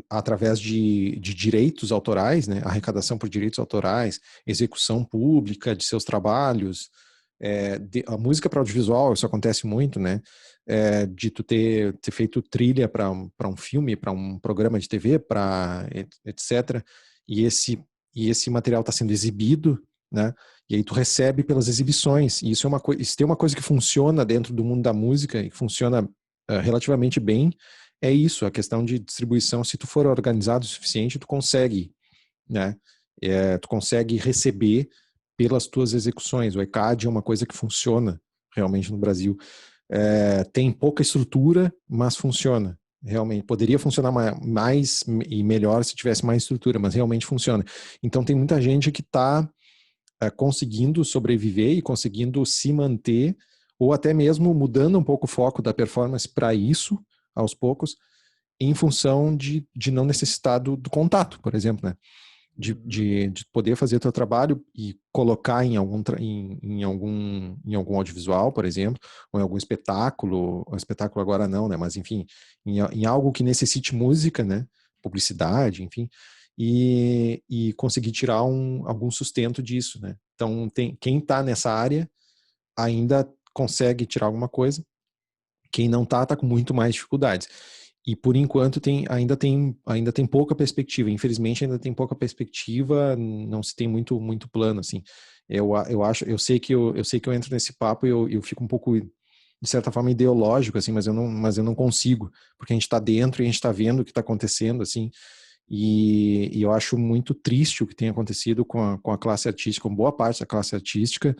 através de direitos autorais, né? Arrecadação por direitos autorais, execução pública de seus trabalhos, a música para audiovisual, isso acontece muito, né? De tu ter feito trilha para um filme, para um programa de TV, etc. E esse material está sendo exibido, né? E aí tu recebe pelas exibições. E isso se tem uma coisa que funciona dentro do mundo da música e que funciona relativamente bem, é isso, a questão de distribuição. Se tu for organizado o suficiente, tu consegue, né? Tu consegue receber pelas tuas execuções. O ECAD é uma coisa que funciona realmente no Brasil. Tem pouca estrutura, mas funciona. Realmente, poderia funcionar mais e melhor se tivesse mais estrutura, mas realmente funciona. Então tem muita gente que está conseguindo sobreviver e conseguindo se manter, ou até mesmo mudando um pouco o foco da performance para isso, aos poucos, em função de não necessitar do contato, por exemplo, né? De poder fazer o teu trabalho e colocar em algum audiovisual, por exemplo, ou em algum espetáculo agora não, né? Mas enfim, em algo que necessite música, né? Publicidade, enfim, e conseguir tirar algum sustento disso, né? Então, quem está nessa área ainda consegue tirar alguma coisa, quem não tá com muito mais dificuldades. E por enquanto ainda tem pouca perspectiva. Infelizmente ainda tem pouca perspectiva, não se tem muito plano assim. Eu sei que eu entro nesse papo e eu fico um pouco, de certa forma, ideológico assim, mas eu não consigo, porque a gente está dentro e a gente está vendo o que está acontecendo assim. E eu acho muito triste o que tem acontecido com a classe artística, com boa parte da classe artística,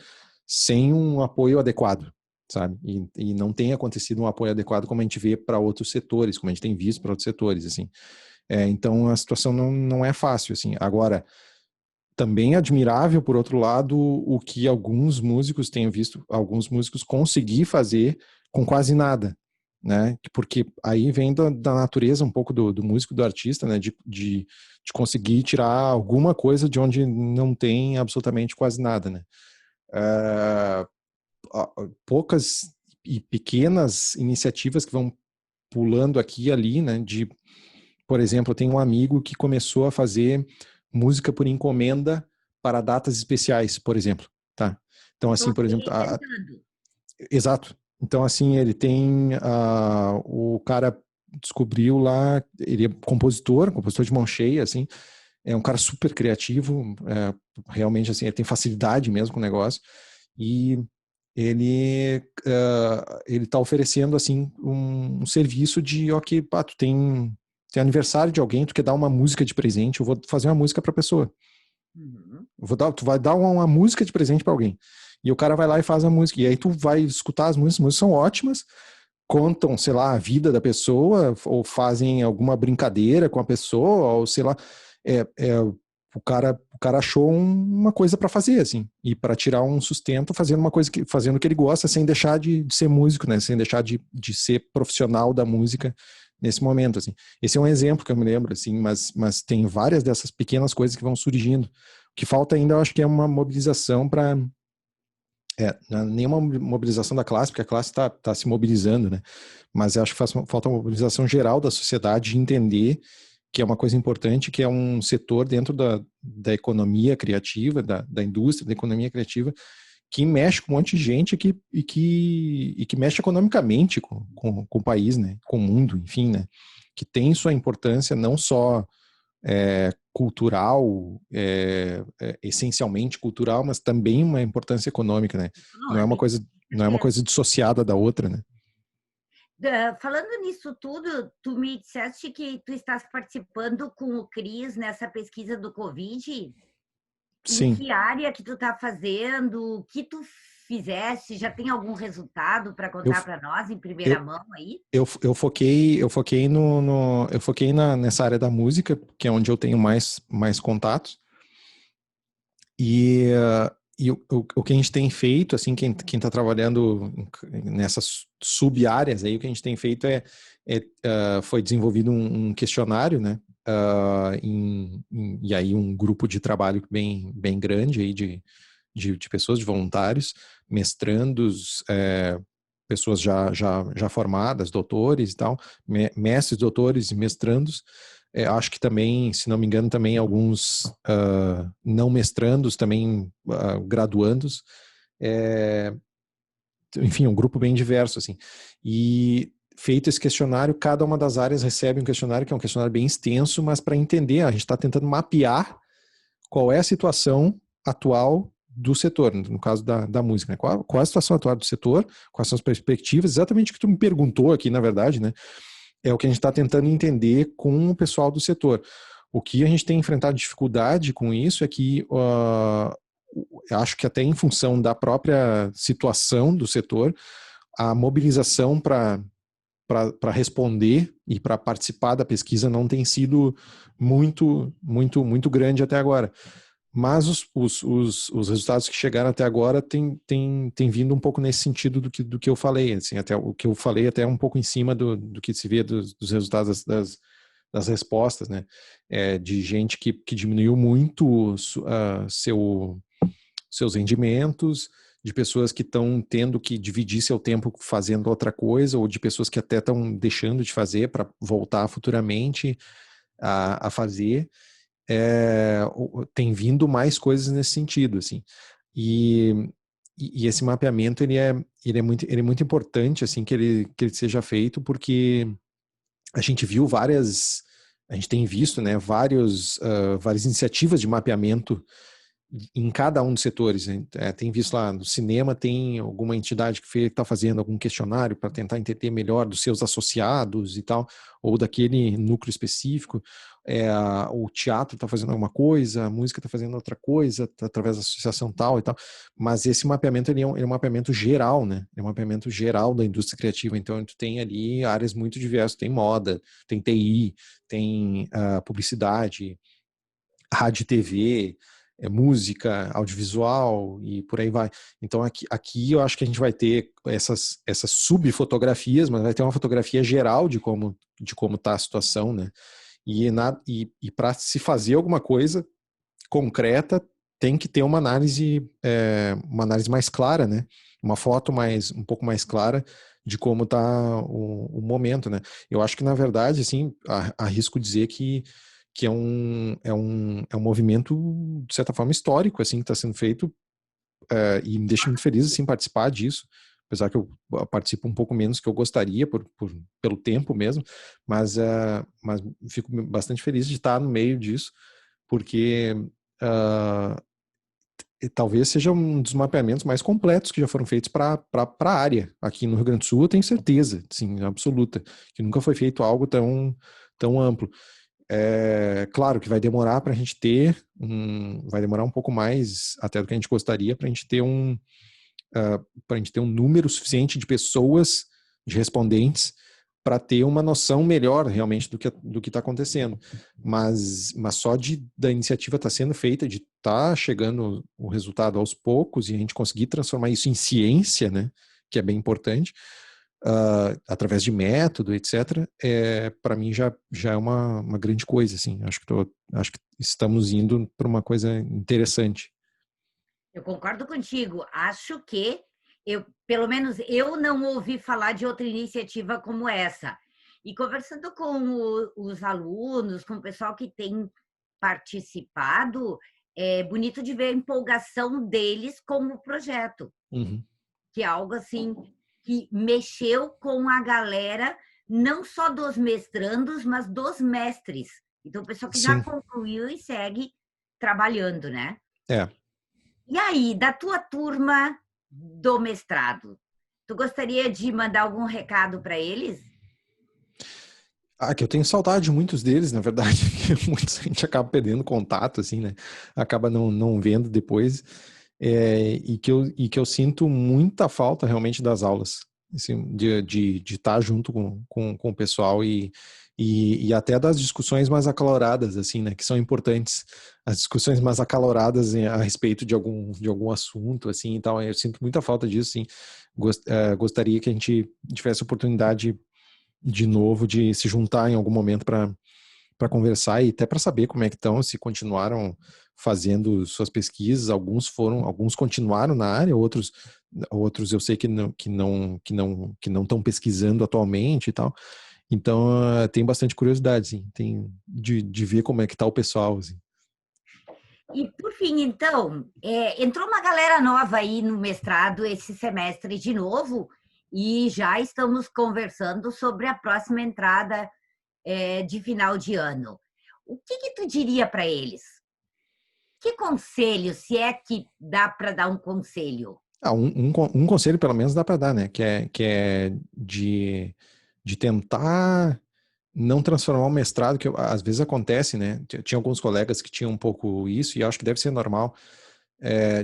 sem um apoio adequado, sabe? E não tem acontecido um apoio adequado como a gente vê para outros setores, como a gente tem visto para outros setores, assim. Então a situação não é fácil, assim. Agora, também é admirável, por outro lado, o que alguns músicos têm visto, alguns músicos conseguir fazer com quase nada, né? Porque aí vem da natureza um pouco do músico, do artista, né? De conseguir tirar alguma coisa de onde não tem absolutamente quase nada, né? Poucas e pequenas iniciativas que vão pulando aqui e ali, né? Por exemplo, eu tenho um amigo que começou a fazer música por encomenda para datas especiais, por exemplo, tá? Então, assim, por exemplo, exato. Então, assim, ele tem o cara descobriu lá, ele é compositor de mão cheia, assim, é um cara super criativo, realmente, assim, ele tem facilidade mesmo com o negócio, e ele está oferecendo assim um serviço de ok, pá, tu tem aniversário de alguém, tu quer dar uma música de presente, eu vou fazer uma música para a pessoa. Tu vai dar uma música de presente para alguém. E o cara vai lá e faz a música. E aí tu vai escutar as músicas são ótimas, contam, sei lá, a vida da pessoa, ou fazem alguma brincadeira com a pessoa, ou sei lá, o cara achou uma coisa para fazer, assim, e para tirar um sustento fazendo uma coisa fazendo o que ele gosta, sem deixar de ser músico, né, sem deixar de ser profissional da música nesse momento, assim. Esse é um exemplo que eu me lembro, assim, mas tem várias dessas pequenas coisas que vão surgindo. O que falta ainda, eu acho que é uma mobilização para não é nenhuma mobilização da classe, porque a classe está se mobilizando, né? Mas eu acho que falta uma mobilização geral da sociedade de entender que é uma coisa importante, que é um setor dentro da economia criativa, da indústria, da economia criativa, que mexe com um monte de gente e que mexe economicamente com o país, né? Com o mundo, enfim, né? Que tem sua importância não só cultural, essencialmente cultural, mas também uma importância econômica, né? Não é uma coisa dissociada da outra, né? Falando nisso tudo, tu me disseste que tu estás participando com o Cris nessa pesquisa do Covid. Sim. Em que área que tu tá fazendo? O que tu fizeste? Já tem algum resultado para contar para nós em primeira mão aí? Eu foquei nessa área da música, que é onde eu tenho mais contatos. E o que a gente tem feito, assim, quem está trabalhando nessas sub-áreas aí, o que a gente tem feito foi desenvolvido um questionário, né? E aí um grupo de trabalho bem grande aí de pessoas, de voluntários, mestrandos, pessoas já formadas, doutores e tal, mestres, doutores e mestrandos. Acho que também, se não me engano, também alguns não mestrandos, também graduandos. Enfim, um grupo bem diverso, assim. E feito esse questionário, cada uma das áreas recebe um questionário, que é um questionário bem extenso, mas para entender, a gente está tentando mapear qual é a situação atual do setor, no caso da música, né? Qual é a situação atual do setor, quais são as perspectivas, exatamente o que tu me perguntou aqui, na verdade, né? É o que a gente está tentando entender com o pessoal do setor. O que a gente tem enfrentado dificuldade com isso é que acho que até em função da própria situação do setor, a mobilização para responder e para participar da pesquisa não tem sido muito grande até agora. Mas os resultados que chegaram até agora têm vindo um pouco nesse sentido do que eu falei, assim, até o que eu falei até um pouco em cima do que se vê dos resultados das respostas, né? De gente que diminuiu muito seus rendimentos, de pessoas que estão tendo que dividir seu tempo fazendo outra coisa, ou de pessoas que até estão deixando de fazer para voltar futuramente a fazer. Tem vindo mais coisas nesse sentido, assim. E esse mapeamento ele é muito importante, assim, que ele seja feito, porque a gente tem visto, né, várias iniciativas de mapeamento em cada um dos setores. Tem visto lá no cinema, tem alguma entidade que está fazendo algum questionário para tentar entender melhor dos seus associados e tal, ou daquele núcleo específico. O teatro está fazendo alguma coisa, a música está fazendo outra coisa, através da associação tal e tal. Mas esse mapeamento ele é um mapeamento geral, né? É um mapeamento geral da indústria criativa. Então, tu tem ali áreas muito diversas. Tem moda, tem TI, tem publicidade, rádio e TV, música, audiovisual e por aí vai. Então aqui eu acho que a gente vai ter essas subfotografias, mas vai ter uma fotografia geral de como está a situação, né? E para se fazer alguma coisa concreta tem que ter uma análise mais clara, né? Uma foto um pouco mais clara de como está o momento, né? Eu acho que na verdade, assim, arrisco dizer que é um movimento, de certa forma, histórico, assim, que está sendo feito, e me deixa muito feliz, assim, participar disso, apesar que eu participo um pouco menos que eu gostaria, pelo tempo mesmo, mas fico bastante feliz de estar no meio disso, porque talvez seja um dos mapeamentos mais completos que já foram feitos para a área. Aqui no Rio Grande do Sul, eu tenho certeza, sim, absoluta, que nunca foi feito algo tão amplo. Claro que vai demorar para a gente vai demorar um pouco mais até do que a gente gostaria para a gente ter um número suficiente de pessoas de respondentes, para ter uma noção melhor realmente do que está acontecendo. Mas só da iniciativa estar sendo feita, de estar chegando o resultado aos poucos e a gente conseguir transformar isso em ciência, né, que é bem importante, através de método, etc., para mim já é uma grande coisa. Assim. Acho que estamos indo para uma coisa interessante. Eu concordo contigo. Acho que pelo menos eu não ouvi falar de outra iniciativa como essa. E conversando com os alunos, com o pessoal que tem participado, é bonito de ver a empolgação deles com o projeto. Uhum. Que é algo assim que mexeu com a galera, não só dos mestrandos, mas dos mestres. Então, o pessoal que já concluiu e segue trabalhando, né? E aí, da tua turma do mestrado, tu gostaria de mandar algum recado para eles? Que eu tenho saudade de muitos deles, na verdade, que muita gente acaba perdendo contato, assim, né? Acaba não vendo depois, e que eu sinto muita falta realmente das aulas, assim, de estar junto com o pessoal e até das discussões mais acaloradas, assim, né? Que são importantes, as discussões mais acaloradas a respeito de algum assunto, assim, e tal. Eu sinto muita falta disso, assim. Gostaria que a gente tivesse oportunidade de novo, de se juntar em algum momento para conversar e até para saber como é que estão, se continuaram fazendo suas pesquisas, alguns continuaram na área, outros eu sei que não estão pesquisando atualmente e tal. Então, tem bastante curiosidade, sim, tem de ver como é que está o pessoal, assim. E, por fim, então, entrou uma galera nova aí no mestrado esse semestre de novo, e já estamos conversando sobre a próxima entrada de final de ano. O que tu diria para eles? Que conselho, se é que dá para dar um conselho? Um conselho, pelo menos, dá para dar, né? Que é de tentar não transformar o mestrado, que às vezes acontece, né? Tinha alguns colegas que tinham um pouco isso, e acho que deve ser normal,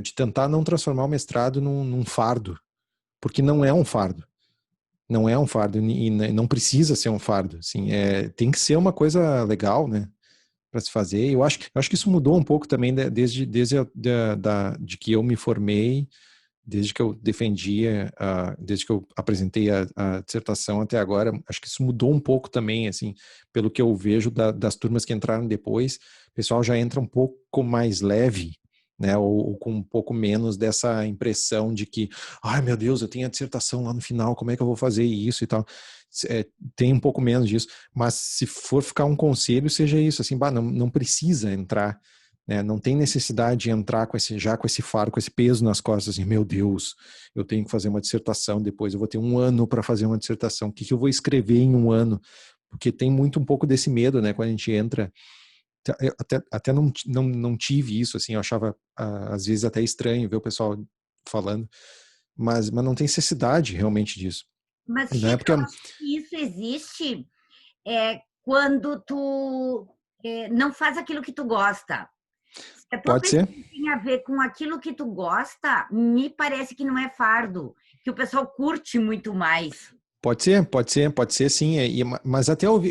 de tentar não transformar o mestrado num fardo, porque não é um fardo. Não é um fardo e não precisa ser um fardo. Assim, tem que ser uma coisa legal, né? Para se fazer. Eu acho que isso mudou um pouco também desde de que eu me formei, desde que eu defendia, desde que eu apresentei a dissertação até agora. Acho que isso mudou um pouco também, assim, pelo que eu vejo das turmas que entraram depois. O pessoal já entra um pouco mais leve, né, ou com um pouco menos dessa impressão de que, ai meu Deus, eu tenho a dissertação lá no final, como é que eu vou fazer isso e tal. Tem um pouco menos disso, mas se for ficar um conselho, seja isso, assim, não precisa entrar, né, não tem necessidade de entrar com esse fardo, com esse peso nas costas, assim, meu Deus, eu tenho que fazer uma dissertação depois, eu vou ter um ano para fazer uma dissertação, o que eu vou escrever em um ano? Porque tem muito um pouco desse medo, né, quando a gente entra. Eu até não tive isso, assim, eu achava às vezes até estranho ver o pessoal falando, mas não tem necessidade realmente disso. Mas, Não é Chico, porque... eu acho que isso existe quando tu não faz aquilo que tu gosta. Se a tua Pode ser? pesquisa tem a ver com aquilo que tu gosta, me parece que não é fardo, que o pessoal curte muito mais. Pode ser sim, mas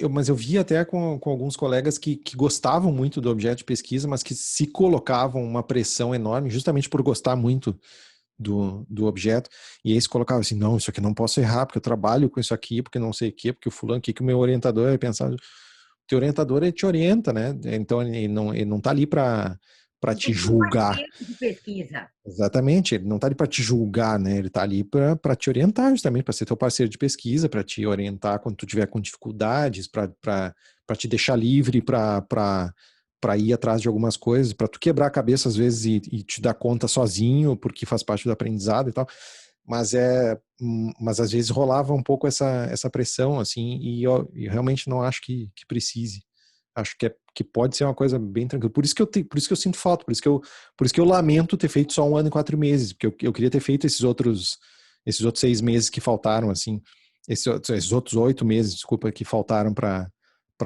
mas eu vi até com alguns colegas que gostavam muito do objeto de pesquisa, mas que se colocavam uma pressão enorme, justamente por gostar muito do objeto, e aí se colocava assim, não, isso aqui não posso errar, porque eu trabalho com isso aqui, porque não sei o quê, porque o fulano, que o meu orientador vai pensar. O teu orientador, ele te orienta, né? Então ele não tá ali para te Tem um julgar. parceiro de pesquisa. Exatamente, ele não está ali para te julgar, né? Ele está ali para te orientar, justamente, para ser teu parceiro de pesquisa, para te orientar quando tu tiver com dificuldades, para te deixar livre para ir atrás de algumas coisas, para tu quebrar a cabeça às vezes e te dar conta sozinho, porque faz parte do aprendizado e tal. Mas às vezes rolava um pouco essa pressão, assim, e eu realmente não acho que precise. Acho que pode ser uma coisa bem tranquila. Por isso que eu sinto falta, por isso que eu lamento ter feito só 1 ano e 4 meses, porque eu queria ter feito esses outros 6 meses que faltaram, assim, esses outros 8 meses, desculpa, que faltaram para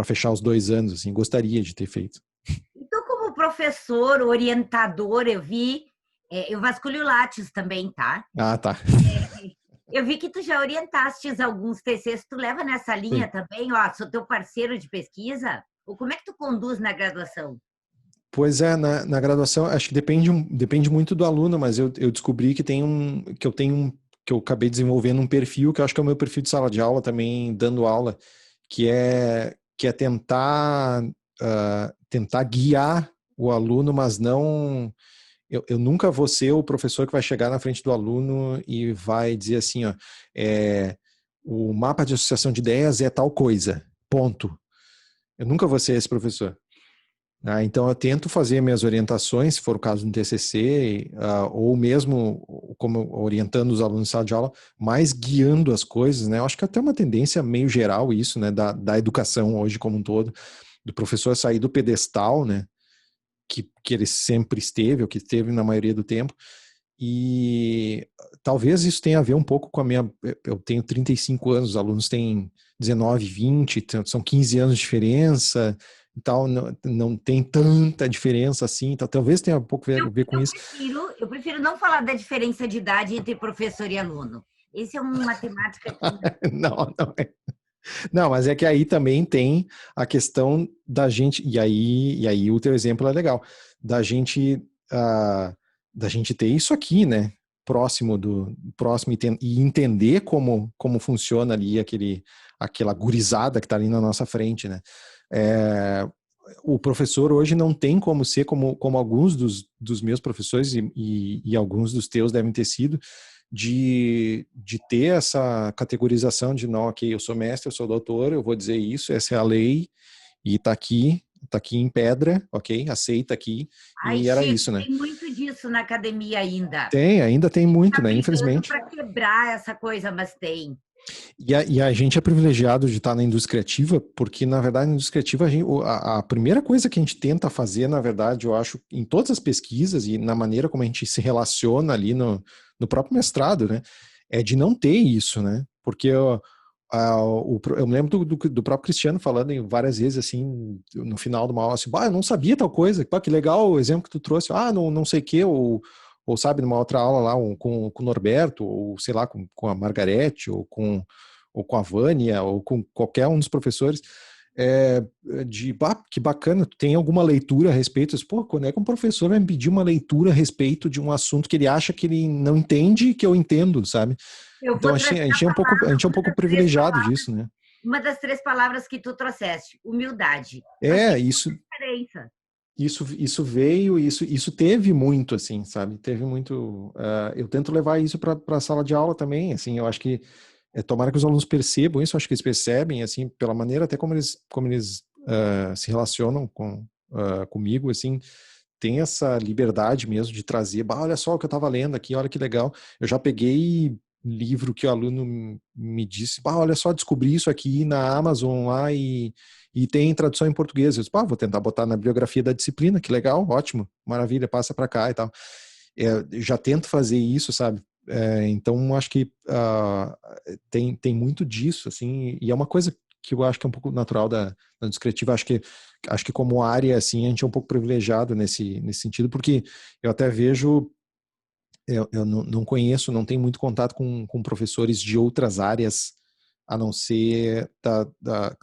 fechar os 2 anos, assim, gostaria de ter feito. Então, como professor, orientador, eu vasculho Lattes também, tá? Ah, tá. Eu vi que tu já orientaste alguns TCs, tu leva nessa linha Sim. também, ó, sou teu parceiro de pesquisa? Ou como é que tu conduz na graduação? Pois é, na graduação, acho que depende muito do aluno, mas eu descobri que eu acabei desenvolvendo um perfil, que eu acho que é o meu perfil de sala de aula também, dando aula, que é tentar guiar o aluno, mas não. Eu nunca vou ser o professor que vai chegar na frente do aluno e vai dizer assim, ó, o mapa de associação de ideias é tal coisa, ponto. Eu nunca vou ser esse professor. Então, eu tento fazer minhas orientações, se for o caso no TCC, ou mesmo como orientando os alunos em sala de aula, mais guiando as coisas, né? Eu acho que até uma tendência meio geral isso, né? Da educação hoje como um todo, do professor sair do pedestal, né? Que ele sempre esteve, ou que esteve na maioria do tempo, e talvez isso tenha a ver um pouco com a minha... Eu tenho 35 anos, os alunos têm 19, 20, então são 15 anos de diferença, e tal, não tem tanta diferença assim, então talvez tenha um pouco a ver com isso. Eu prefiro não falar da diferença de idade entre professor e aluno. Esse é uma temática que... Não é. Não, mas é que aí também tem a questão da gente, e aí o teu exemplo é legal, da gente, da gente ter isso aqui, né, próximo e entender como funciona ali aquela gurizada que está ali na nossa frente, né. O professor hoje não tem como ser como alguns dos meus professores e alguns dos teus devem ter sido, de ter essa categorização de não, ok, eu sou mestre, eu sou doutor, eu vou dizer isso, essa é a lei, e tá aqui em pedra, ok? Aceita aqui, Ai, e era Chico, isso, né? tem muito disso na academia ainda. Ainda tem muito, Tá né? brigando Infelizmente. para quebrar essa coisa, mas tem. E a gente é privilegiado de estar na indústria criativa, porque, na verdade, na indústria criativa, a primeira coisa que a gente tenta fazer, na verdade, eu acho, em todas as pesquisas e na maneira como a gente se relaciona ali no próprio mestrado, né, é de não ter isso, né? Porque eu me lembro do próprio Cristiano falando em várias vezes, assim, no final de uma aula, assim, eu não sabia tal coisa, que legal o exemplo que tu trouxe, não sei o que, ou sabe, numa outra aula lá, com o Norberto, ou sei lá, com a Margarete, ou com a Vânia, ou com qualquer um dos professores, que bacana, tu tem alguma leitura a respeito? Pô, quando é que um professor vai me pedir uma leitura a respeito de um assunto que ele acha que ele não entende que eu entendo, sabe? Eu Então vou a trazer gente é um pouco privilegiado disso, né? uma das três palavras que tu trouxeste, humildade. Faz Isso, diferença. isso veio, isso teve muito, assim, sabe? Teve muito. Eu tento levar isso para a sala de aula também, assim, eu acho que tomara que os alunos percebam isso, acho que eles percebem, assim, pela maneira até como eles se relacionam comigo, assim, tem essa liberdade mesmo de trazer, olha só o que eu estava lendo aqui, olha que legal. Eu já peguei livro que o aluno me disse, olha só, descobri isso aqui na Amazon lá e tem tradução em português. Eu disse, vou tentar botar na bibliografia da disciplina, que legal, ótimo, maravilha, passa para cá e tal. Já tento fazer isso, sabe? Então, acho que tem muito disso, assim, e é uma coisa que eu acho que é um pouco natural da descritiva. Acho que como área, assim, a gente é um pouco privilegiado nesse sentido, porque eu até vejo, eu não conheço, não tenho muito contato com professores de outras áreas, a não ser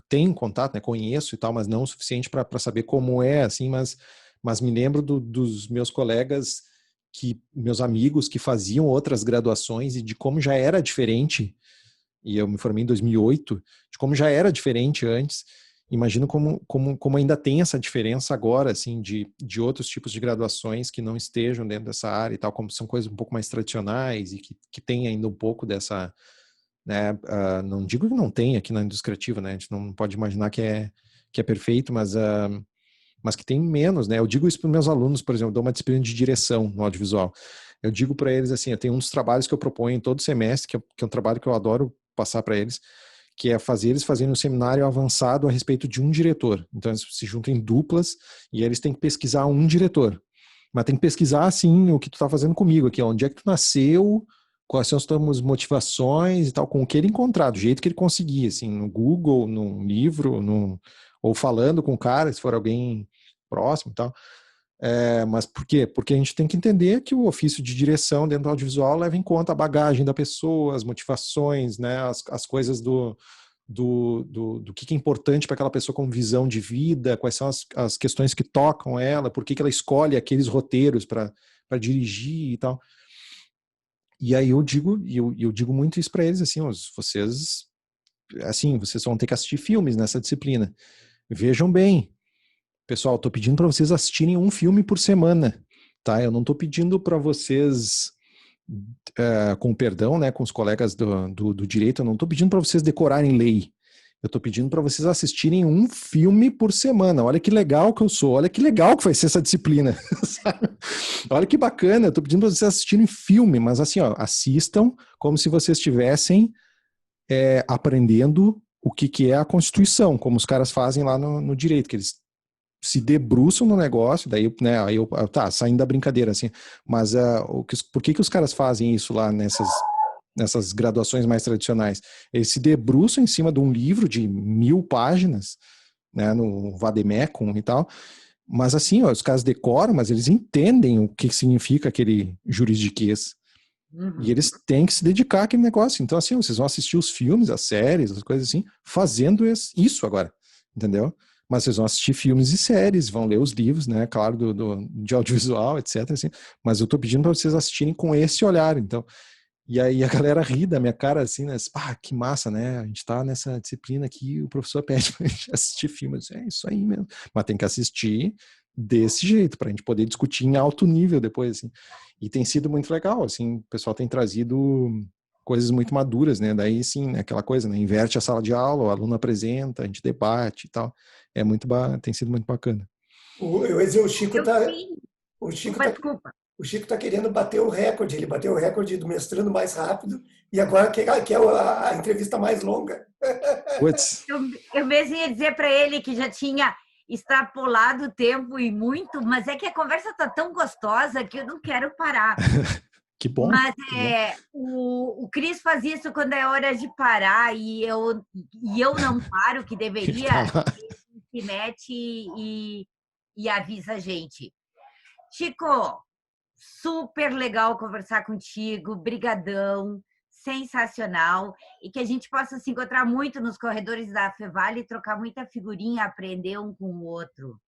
tenho contato, né, conheço e tal, mas não o suficiente para saber como é, assim, mas me lembro dos meus colegas, meus amigos que faziam outras graduações e de como já era diferente, e eu me formei em 2008, de como já era diferente antes. Imagino como ainda tem essa diferença agora, assim, de outros tipos de graduações que não estejam dentro dessa área e tal, como são coisas um pouco mais tradicionais e que tem ainda um pouco dessa, né, não digo que não tem aqui na indústria criativa, né, a gente não pode imaginar que é perfeito, mas que tem menos, né, eu digo isso para os meus alunos, por exemplo, eu dou uma disciplina de direção no audiovisual, eu digo para eles assim, eu tenho um dos trabalhos que eu proponho em todo semestre, que é um trabalho que eu adoro passar para eles, que é fazer eles fazerem um seminário avançado a respeito de um diretor. Então eles se juntam em duplas e eles têm que pesquisar um diretor. Mas tem que pesquisar, assim, o que tu está fazendo comigo aqui, onde é que tu nasceu, quais são as tuas motivações e tal, com o que ele encontrar, do jeito que ele conseguir, assim, no Google, num livro, ou falando com o cara, se for alguém próximo e tal. Mas por quê? Porque a gente tem que entender que o ofício de direção dentro do audiovisual leva em conta a bagagem da pessoa, as motivações, né, as coisas do que é importante para aquela pessoa com visão de vida, quais são as questões que tocam ela, por que ela escolhe aqueles roteiros para dirigir e tal. E aí eu digo muito isso para eles, assim, vocês vão ter que assistir filmes nessa disciplina. Vejam bem, pessoal, estou pedindo para vocês assistirem um filme por semana, tá? Eu não estou pedindo para vocês, com perdão, né, com os colegas do direito, eu não estou pedindo para vocês decorarem lei. Eu estou pedindo para vocês assistirem um filme por semana. Olha que legal que eu sou, olha que legal que vai ser essa disciplina. Olha que bacana, eu estou pedindo para vocês assistirem filme, mas assim, ó, assistam como se vocês estivessem aprendendo o que é a Constituição, como os caras fazem lá no direito, que eles se debruçam no negócio, daí, né, aí tá, saindo da brincadeira, assim, mas por que os caras fazem isso lá nessas graduações mais tradicionais? Eles se debruçam em cima de um livro de 1000 páginas, né, no Vademecum e tal, mas assim, ó, os caras decoram, mas eles entendem o que significa aquele juridiquês. E eles têm que se dedicar àquele negócio. Então, assim, vocês vão assistir os filmes, as séries, as coisas assim, fazendo isso agora, entendeu? Mas vocês vão assistir filmes e séries, vão ler os livros, né, claro, de audiovisual, etc. Assim, mas eu tô pedindo para vocês assistirem com esse olhar, então. E aí a galera ri da minha cara, assim, né? Que massa, né? A gente tá nessa disciplina aqui, o professor pede pra gente assistir filme. Eu disse, é isso aí mesmo. Mas tem que assistir desse jeito, pra gente poder discutir em alto nível depois, assim. E tem sido muito legal, assim, o pessoal tem trazido coisas muito maduras, né? Daí, sim, aquela coisa, né? Inverte a sala de aula, o aluno apresenta, a gente debate e tal. Tem sido muito bacana. Eu ia dizer, o Chico tá, Desculpa. o Chico tá querendo bater o recorde. Ele bateu o recorde do mestrando mais rápido e agora quer a entrevista mais longa. Puts. Eu mesmo ia dizer para ele que já tinha extrapolado o tempo e muito, mas é que a conversa tá tão gostosa que eu não quero parar. Que bom. Mas que bom. o Cris faz isso quando é hora de parar e eu não paro, que deveria, ele se mete e avisa a gente. Chico, super legal conversar contigo, brigadão, sensacional, e que a gente possa se encontrar muito nos corredores da Fevale, trocar muita figurinha, aprender um com o outro.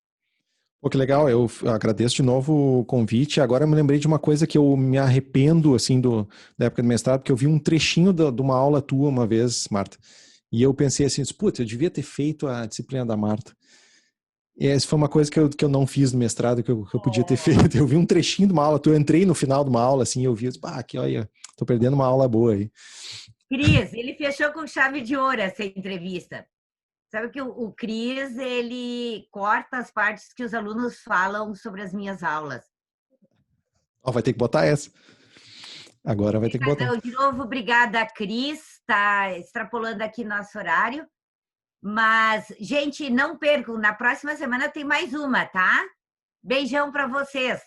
Pô, que legal, eu agradeço de novo o convite. Agora eu me lembrei de uma coisa que eu me arrependo, assim, da época do mestrado, porque eu vi um trechinho de uma aula tua uma vez, Marta, e eu pensei assim, putz, eu devia ter feito a disciplina da Marta. E essa foi uma coisa que eu não fiz no mestrado, que eu podia ter feito. Eu vi um trechinho de uma aula, eu entrei no final de uma aula, assim, eu vi, aqui, olha, tô perdendo uma aula boa aí. Cris, ele fechou com chave de ouro essa entrevista. Sabe que o Cris, ele corta as partes que os alunos falam sobre as minhas aulas. Vai ter que botar essa. Agora vai ter que botar. De novo, obrigada, Cris. Está extrapolando aqui nosso horário. Mas, gente, não percam, na próxima semana tem mais uma, tá? Beijão para vocês.